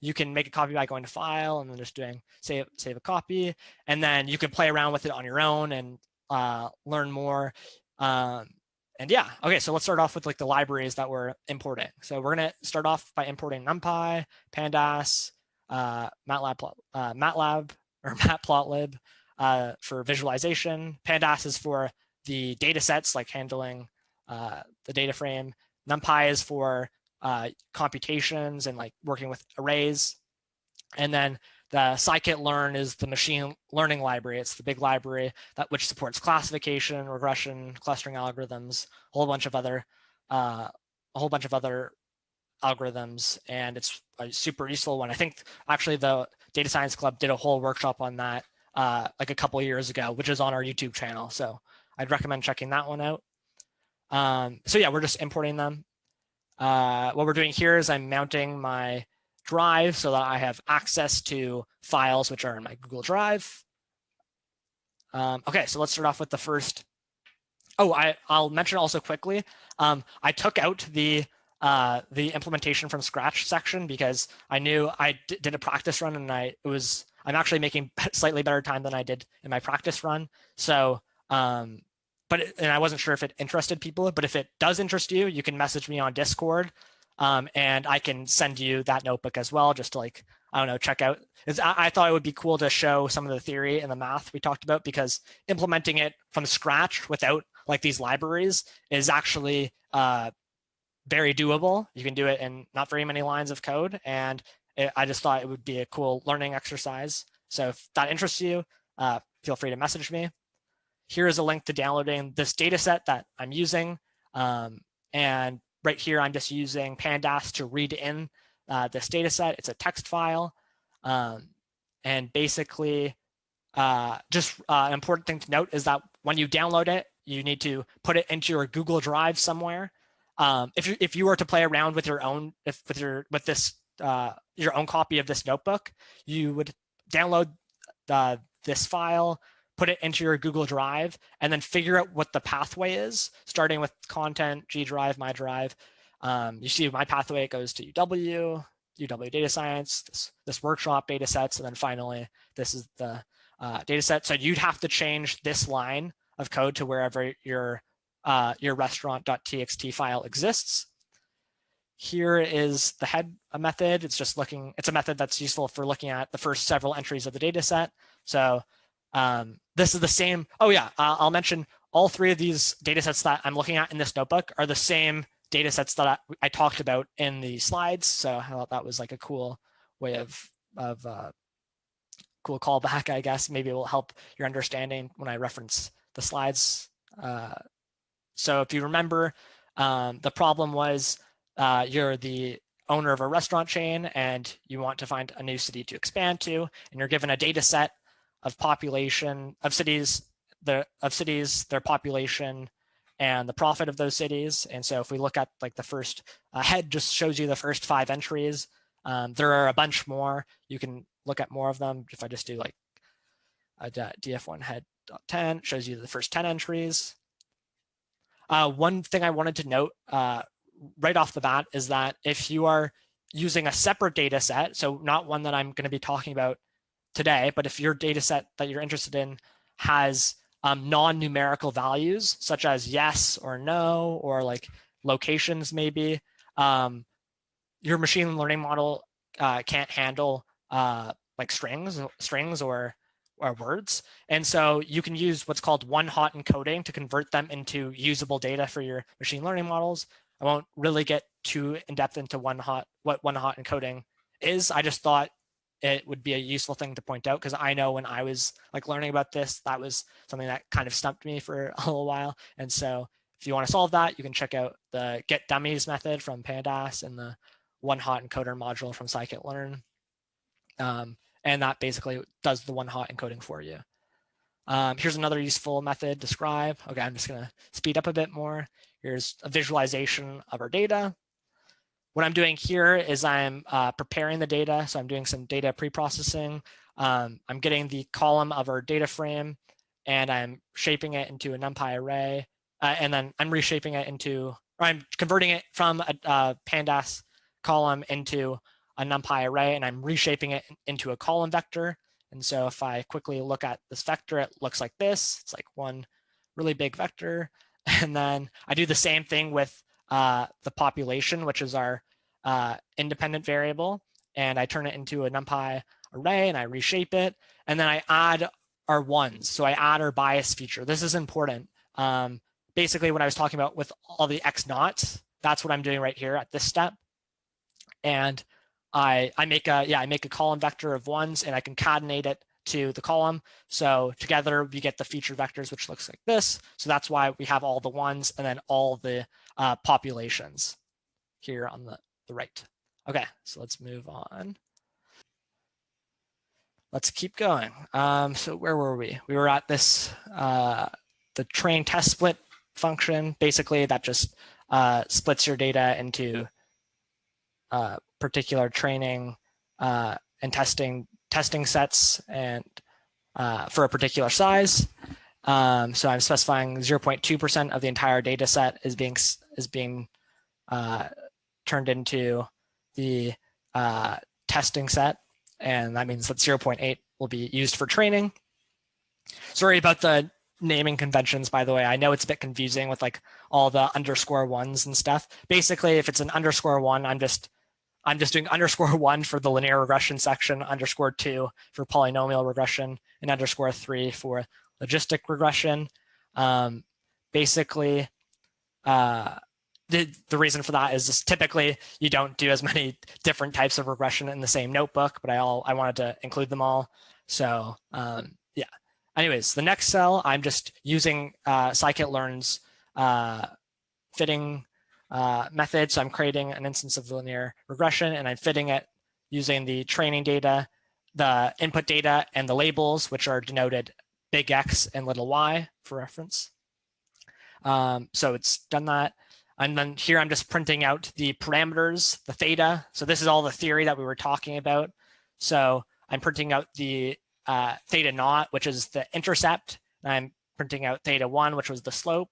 you can make a copy by going to File and then just doing save a copy, and then you can play around with it on your own and learn more. And yeah, okay, so let's start off with like the libraries that we're importing. So we're gonna start off by importing NumPy, Pandas, MATLAB or Matplotlib for visualization. Pandas is for the data sets, like handling the data frame. NumPy is for computations and like working with arrays. And then the scikit-learn is the machine learning library. It's the big library which supports classification, regression, clustering algorithms, a whole bunch of other algorithms, and it's a super useful one. I think actually the Data Science Club did a whole workshop on that like a couple years ago, which is on our YouTube channel. So I'd recommend checking that one out. So yeah, we're just importing them. What we're doing here is I'm mounting my Drive so that I have access to files which are in my Google Drive. Okay, so let's start off with the first. Oh, I'll mention also quickly, I took out the implementation from scratch section because I knew I did a practice run and I'm actually making slightly better time than I did in my practice run. So, and I wasn't sure if it interested people, but if it does interest you, you can message me on Discord. And I can send you that notebook as well, just to like, I don't know, check out. I thought it would be cool to show some of the theory and the math we talked about, because implementing it from scratch without like these libraries is actually very doable. You can do it in not very many lines of code. And I just thought it would be a cool learning exercise. So if that interests you, feel free to message me. Here is a link to downloading this data set that I'm using. And right here, I'm just using Pandas to read in this data set. It's a text file. And basically, just an important thing to note is that when you download it, you need to put it into your Google Drive somewhere. If you were to play around with your own your own copy of this notebook, you would download this file, put it into your Google Drive, and then figure out what the pathway is, starting with content, G Drive, my drive. You see my pathway, it goes to UW data science, this workshop data sets, and then finally, this is the data set. So you'd have to change this line of code to wherever your restaurant.txt file exists. Here is the head method. It's a method that's useful for looking at the first several entries of the data set. So this is the same. Oh yeah, I'll mention all 3 of these data sets that I'm looking at in this notebook are the same data sets that I talked about in the slides. So I thought that was like a cool way of cool callback, I guess. Maybe it will help your understanding when I reference the slides. So if you remember, the problem was the owner of a restaurant chain and you want to find a new city to expand to, and you're given a data set of population of cities, their population, and the profit of those cities. And so if we look at like the first head, just shows you the first 5 entries. There are a bunch more. You can look at more of them. If I just do like a df1 head.10, shows you the first 10 entries. One thing I wanted to note right off the bat is that if you are using a separate data set, so not one that I'm going to be talking about today, but if your data set that you're interested in has non-numerical values, such as yes or no, or like locations maybe, your machine learning model can't handle like strings or words. And so you can use what's called one-hot encoding to convert them into usable data for your machine learning models. I won't really get too in-depth into what one-hot encoding is. I just thought it would be a useful thing to point out because I know when I was like learning about this, that was something that kind of stumped me for a little while. And so if you want to solve that, you can check out the get dummies method from Pandas and the one-hot encoder module from scikit-learn. And that basically does the one-hot encoding for you. Here's another useful method, describe. Okay, I'm just going to speed up a bit more. Here's a visualization of our data. What I'm doing here is I'm preparing the data. So I'm doing some data pre-processing. I'm getting the column of our data frame, and I'm shaping it into a NumPy array. And then I'm reshaping it into, or I'm converting it from a Pandas column into a NumPy array, and I'm reshaping it into a column vector. And so if I quickly look at this vector, it looks like this. It's like one really big vector. And then I do the same thing with the population, which is our independent variable. And I turn it into a NumPy array and I reshape it. And then I add our ones. So I add our bias feature. This is important. Basically, what I was talking about with all the X naughts, that's what I'm doing right here at this step. And I make a column vector of ones and I concatenate it to the column. So together we get the feature vectors, which looks like this. So that's why we have all the ones and then all the populations here on the right. Okay, so let's move on. Let's keep going. So where were we? We were at this, the train test split function. Basically, that just splits your data into particular training and testing sets and for a particular size. So I'm specifying 0.2% of the entire data set is being turned into the testing set, and that means that 0.8 will be used for training. Sorry about the naming conventions, by the way. I know it's a bit confusing with like all the _1s and stuff. Basically, if it's an _1, I'm just doing _1 for the linear regression section, _2 for polynomial regression, and _3 for logistic regression. Basically, the reason for that is just typically you don't do as many different types of regression in the same notebook, but I wanted to include them all. So yeah. Anyways, the next cell, I'm just using scikit-learn's fitting method. So I'm creating an instance of linear regression and I'm fitting it using the training data, the input data, and the labels, which are denoted big X and little y for reference. So it's done that. And then here I'm just printing out the parameters, the theta. So this is all the theory that we were talking about. So I'm printing out the theta naught, which is the intercept. And I'm printing out theta 1, which was the slope.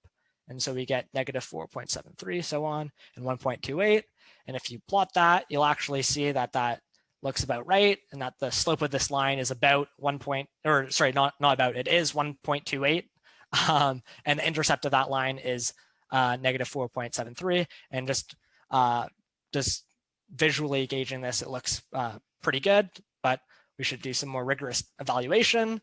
And so we get -4.73, so on, and 1.28. And if you plot that, you'll actually see that that looks about right, and that the slope of this line is about it is 1.28. And the intercept of that line is -4.73. And just visually gauging this, it looks pretty good, but we should do some more rigorous evaluation.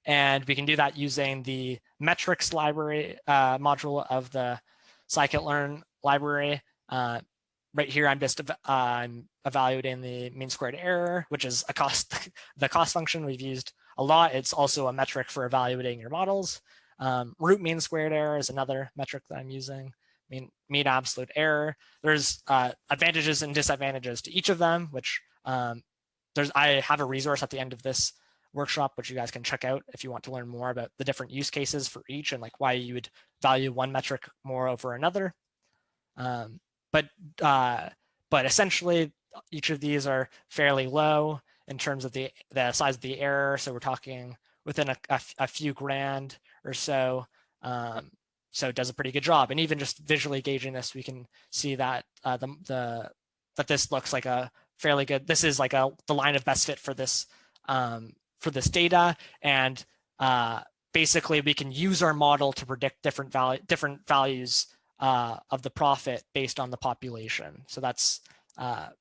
And we can do that using the metrics library module of the scikit-learn library. Right here, I'm evaluating the mean squared error, which is the cost function we've used a lot. It's also a metric for evaluating your models. Root mean squared error is another metric that I'm using. mean absolute error. There's advantages and disadvantages to each of them, which I have a resource at the end of this workshop, which you guys can check out if you want to learn more about the different use cases for each and like why you would value one metric more over another. But essentially, each of these are fairly low in terms of the size of the error. So we're talking within a few grand or so. So it does a pretty good job. And even just visually gauging this, we can see that that this looks like a fairly good. This is like the line of best fit for this data, and basically we can use our model to predict different values of the profit based on the population. So that's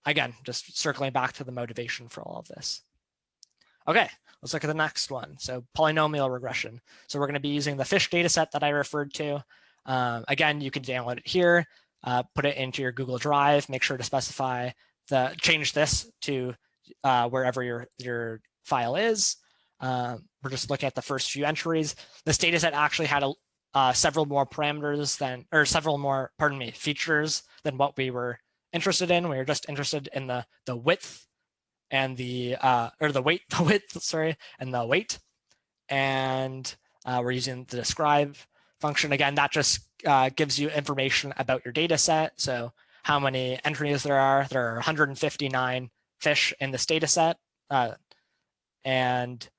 again just circling back to the motivation for all of this. Okay, let's look at the next one. So polynomial regression. So we're going to be using the fish data set that I referred to. Again, you can download it here, put it into your Google Drive, make sure to specify change this to wherever your file is. We're just looking at the first few entries. This data set actually had several more parameters features than what we were interested in. We were just interested in the width and the width, sorry, and the weight. And we're using the describe function. Again, that just gives you information about your data set. So how many entries there are. There are 159 fish in this data set. And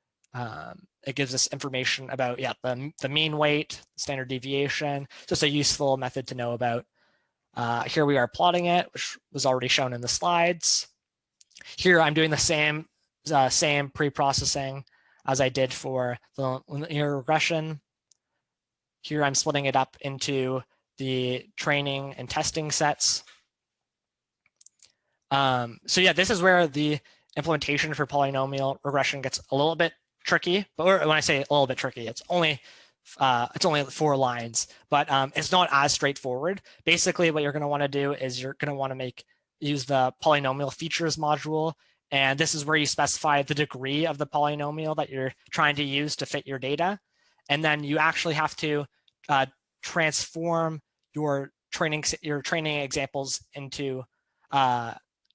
it gives us information about the mean weight, standard deviation, just a useful method to know about. Here we are plotting it, which was already shown in the slides. Here I'm doing the same pre-processing as I did for the linear regression. Here I'm splitting it up into the training and testing sets. So yeah, this is where the implementation for polynomial regression gets a little bit tricky. But when I say a little bit tricky, it's only 4 lines, but it's not as straightforward. Basically, what you're going to want to do is you're going to want to use the polynomial features module, and this is where you specify the degree of the polynomial that you're trying to use to fit your data, and then you actually have to transform your training examples into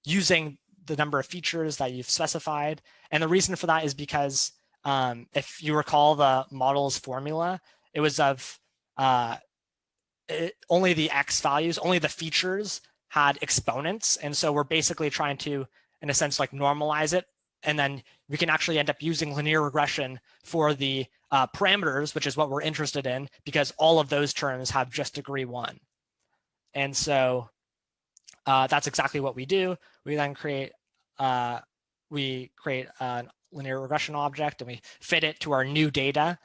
using the number of features that you've specified. And the reason for that is because if you recall the model's formula, it was of only the x values, only the features had exponents. And so we're basically trying to, in a sense, like normalize it. And then we can actually end up using linear regression for the parameters, which is what we're interested in, because all of those terms have just degree 1. And so that's exactly what we do. We then create a linear regression object, and we fit it to our new data.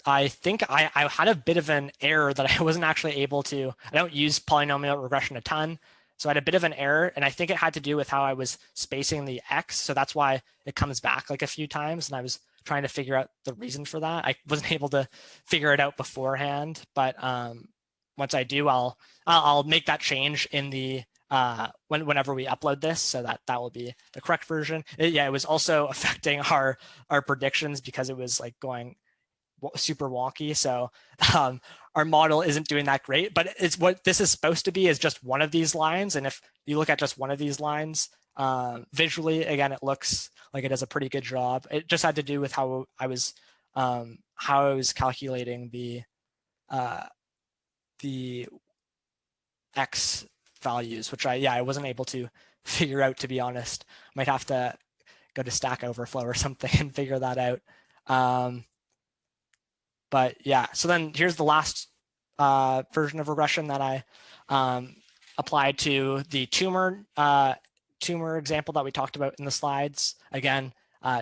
I think I had a bit of an error that I wasn't actually able to. I don't use polynomial regression a ton, so I had a bit of an error, and I think it had to do with how I was spacing the x. So that's why it comes back like a few times, and I was trying to figure out the reason for that. I wasn't able to figure it out beforehand, but once I do, I'll make that change in the whenever we upload this, so that will be the correct version. It was also affecting our predictions because it was like going super wonky. So our model isn't doing that great, but it's what this is supposed to be is just one of these lines. And if you look at just one of these lines visually, again, it looks like it does a pretty good job. It just had to do with how I was calculating the x values, which I wasn't able to figure out, to be honest. Might have to go to Stack Overflow or something and figure that out. But yeah, so then here's the last version of regression that I applied to the Tumour example that we talked about in the slides. Again,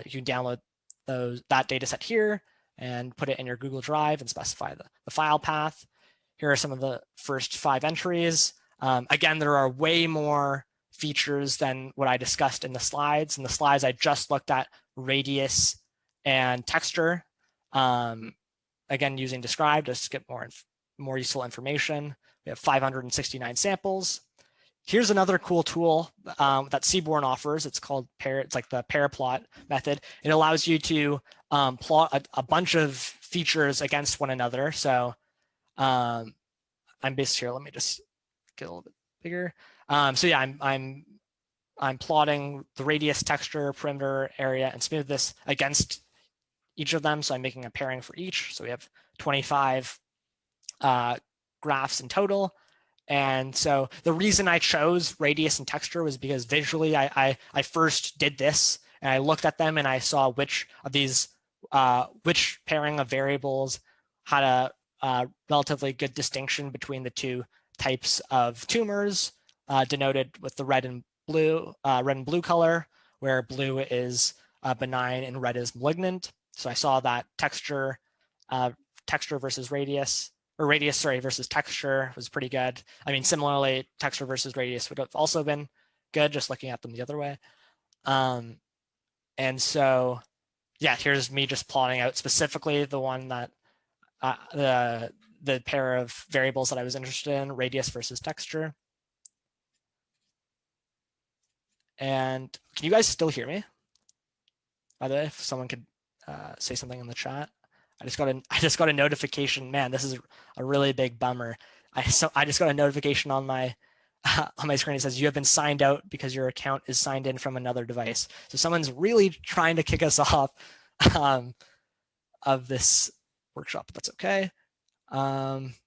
you can download that data set here and put it in your Google Drive and specify the file path. Here are some of the first 5 entries. Again, there are way more features than what I discussed in the slides. In the slides, I just looked at radius and texture. Again, using describe just to get more useful information. We have 569 samples. Here's another cool tool that Seaborn offers. It's called it's like the pair plot method. It allows you to plot a bunch of features against one another. So I'm based here. Let me just get a little bit bigger. So yeah, I'm plotting the radius, texture, perimeter, area, and smoothness against each of them. So I'm making a pairing for each. So we have 25 graphs in total. And so the reason I chose radius and texture was because visually I first did this and I looked at them and I saw which of these, which pairing of variables had a relatively good distinction between the two types of tumors, denoted with the red and blue color, where blue is benign and red is malignant. So I saw that texture versus radius, or radius, sorry, versus texture was pretty good. I mean, similarly, texture versus radius would have also been good, just looking at them the other way. And so, yeah, here's me just plotting out specifically the one that, the pair of variables that I was interested in, radius versus texture. And can you guys still hear me? By the way, if someone could say something in the chat. I just got a notification. Man, this is a really big bummer. I just got a notification on my screen. It says you have been signed out because your account is signed in from another device. So someone's really trying to kick us off of this workshop. But that's okay.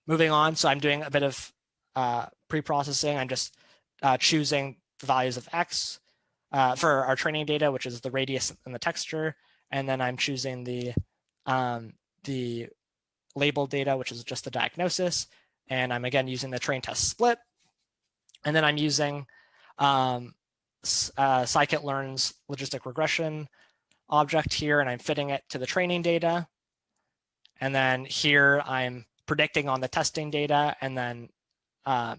Moving on. So I'm doing a bit of pre-processing. I'm just choosing the values of x for our training data, which is the radius and the texture, and then I'm choosing the label data, which is just the diagnosis. And I'm again using the train test split. And then I'm using scikit-learn's logistic regression object here, and I'm fitting it to the training data. And then here I'm predicting on the testing data and then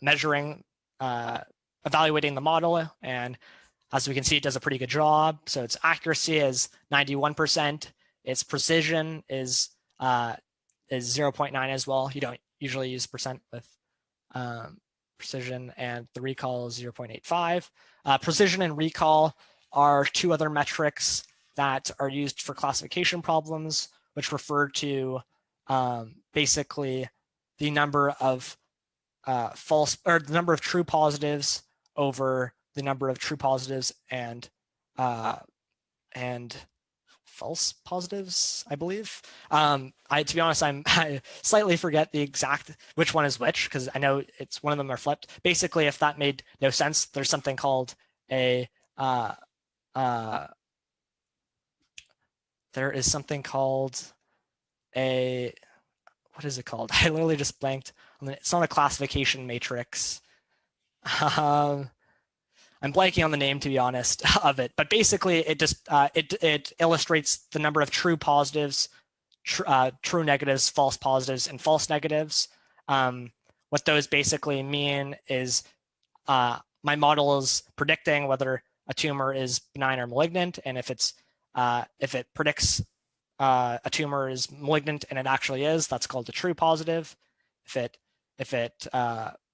measuring, evaluating the model. And as we can see, it does a pretty good job. So its accuracy is 91%. Its precision is 0.9 as well. You don't usually use percent with precision, and the recall is 0.85. Precision and recall are two other metrics that are used for classification problems, which refer to basically the number of the number of true positives over the number of true positives and false positives, I believe. To be honest, I slightly forget the exact which one is which, because I know it's one of them are flipped. Basically, if that made no sense, there's something called a there is something called a, what is it called? I literally just blanked on it's not a classification matrix. I'm blanking on the name, to be honest, of it, but basically it just it illustrates the number of true positives, true negatives, false positives, and false negatives. What those basically mean is my model is predicting whether a tumor is benign or malignant, and if it predicts a tumor is malignant and it actually is, that's called a true positive. If it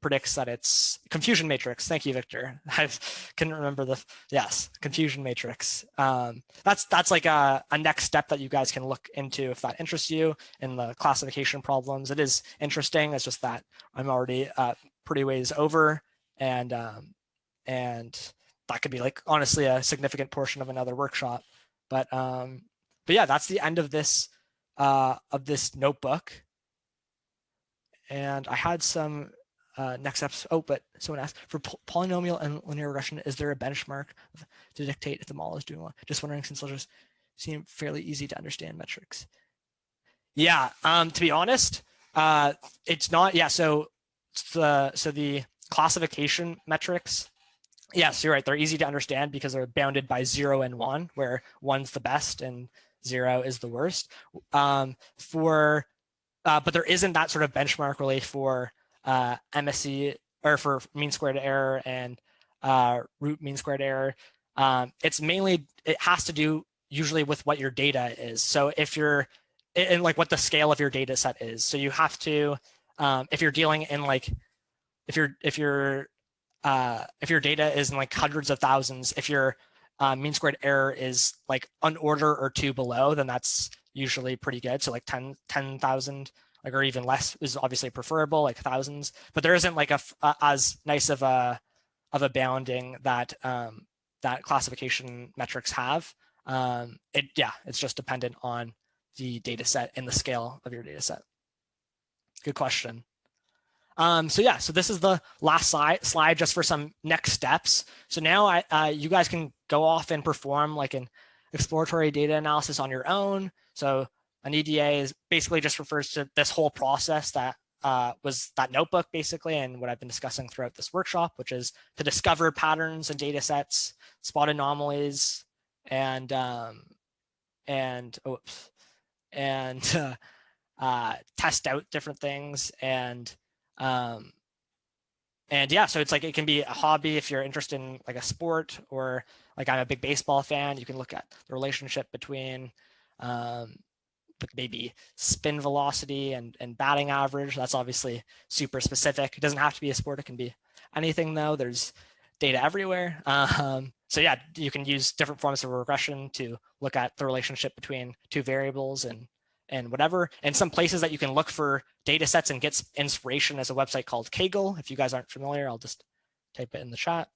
predicts that it's confusion matrix. Thank you, Victor. I couldn't remember yes, confusion matrix. That's like a next step that you guys can look into if that interests you in the classification problems. It is interesting. It's just that I'm already pretty ways over, and that could be like honestly a significant portion of another workshop. But yeah, that's the end of this notebook. And I had some next steps. Oh, but someone asked, for polynomial and linear regression, is there a benchmark to dictate if the model is doing well? Just wondering, since they'll just seem fairly easy to understand metrics. Yeah, to be honest, it's not. Yeah, so the classification metrics, yes, you're right. They're easy to understand because they're bounded by 0 and 1, where 1's the best and 0 is the worst. But there isn't that sort of benchmark really for MSE, or for mean squared error and root mean squared error. It has to do usually with what your data is. So if you're in like what the scale of your data set is. So you have to, if you're dealing in like, if you're your data is in like hundreds of thousands, if your mean squared error is like an order or two below, then that's usually pretty good. So like 10,000, like, or even less is obviously preferable, like thousands. But there isn't like as nice of a bounding that that classification metrics have. It's just dependent on the data set and the scale of your data set. Good question. So this is the last slide just for some next steps. So now you guys can go off and perform like an exploratory data analysis on your own. So an EDA is basically just refers to this whole process that was that notebook basically, and what I've been discussing throughout this workshop, which is to discover patterns and data sets, spot anomalies, and test out different things. So it's like, it can be a hobby if you're interested in like a sport, or like I'm a big baseball fan, you can look at the relationship between maybe spin velocity and batting average. That's obviously super specific. It doesn't have to be a sport, it can be anything though. There's data everywhere. So yeah, you can use different forms of regression to look at the relationship between two variables and whatever. And some places that you can look for data sets and get inspiration is a website called Kaggle. If you guys aren't familiar, I'll just type it in the chat.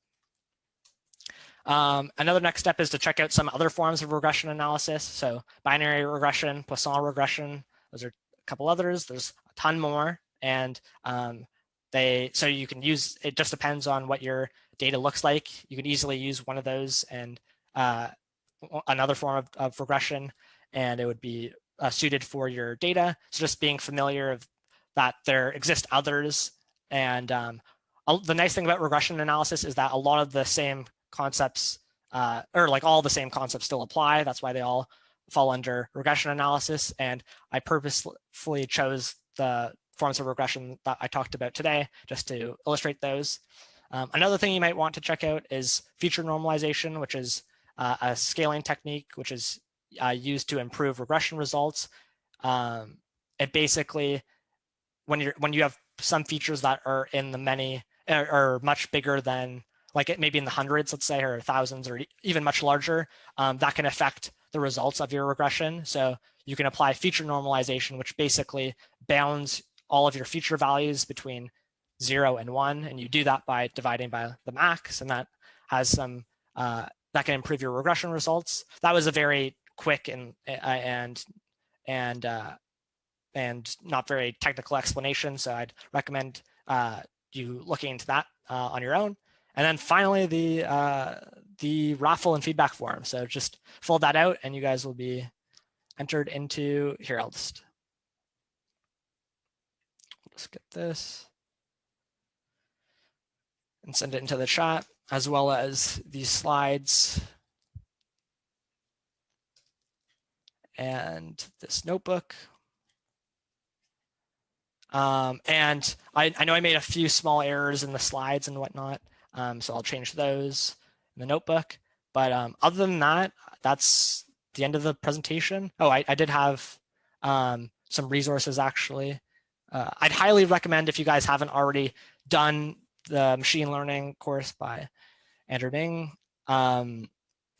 Another next step is to check out some other forms of regression analysis. So binary regression, Poisson regression, those are a couple others. There's a ton more. And so you can use, it just depends on what your data looks like. You can easily use one of those and another form of regression, and it would be suited for your data. So just being familiar of that there exist others. And the nice thing about regression analysis is that a lot of the same concepts, or like all the same concepts still apply. That's why they all fall under regression analysis. And I purposefully chose the forms of regression that I talked about today just to illustrate those. Another thing you might want to check out is feature normalization, which is a scaling technique which is used to improve regression results. It basically, when you have some features that are in the many, or much bigger than, like it maybe in the hundreds, let's say, or thousands, or even much larger, that can affect the results of your regression. So you can apply feature normalization, which basically bounds all of your feature values between 0 and 1, and you do that by dividing by the max, and that has some that can improve your regression results. That was a very quick and not very technical explanation, so I'd recommend you looking into that on your own. And then finally, the raffle and feedback form. So just fill that out, and you guys will be entered into here. I'll just get this and send it into the chat, as well as these slides and this notebook. And I know I made a few small errors in the slides and whatnot, so I'll change those in the notebook. But other than that, that's the end of the presentation. Oh, I did have some resources actually. I'd highly recommend, if you guys haven't already done the machine learning course by Andrew Ng.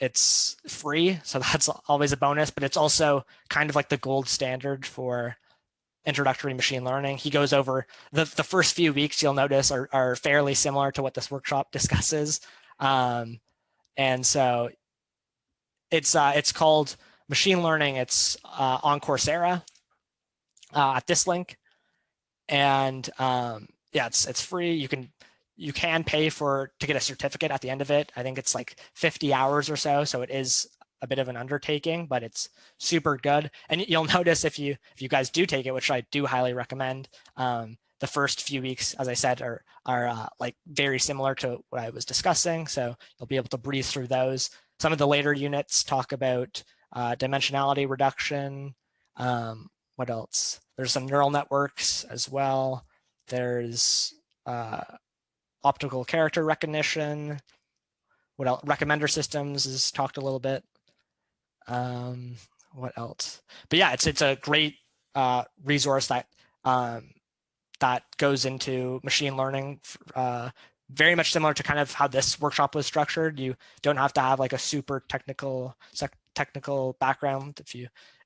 It's free, so that's always a bonus, but it's also kind of like the gold standard for introductory machine learning. He goes over the first few weeks, you'll notice, are fairly similar to what this workshop discusses. And so it's called Machine Learning. It's on Coursera at this link. And yeah, it's free. You can pay to get a certificate at the end of it. I think it's like 50 hours or so. So it is a bit of an undertaking, but it's super good. And you'll notice if you guys do take it, which I do highly recommend, the first few weeks, as I said, are like very similar to what I was discussing. So you'll be able to breeze through those. Some of the later units talk about dimensionality reduction. What else? There's some neural networks as well. There's optical character recognition. What else? Recommender systems is talked a little bit. What else? But yeah, it's a great resource that that goes into machine learning very much similar to kind of how this workshop was structured. You don't have to have like a super technical background.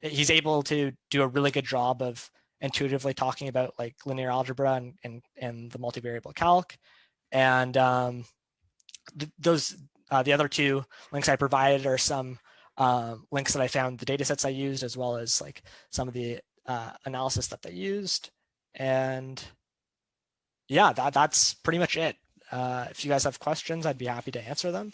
He's able to do a really good job of intuitively talking about like linear algebra and the multivariable calc. And the other two links I provided are some links that I found the data sets I used, as well as like some of the analysis that they used. And yeah, that's pretty much it. If you guys have questions, I'd be happy to answer them.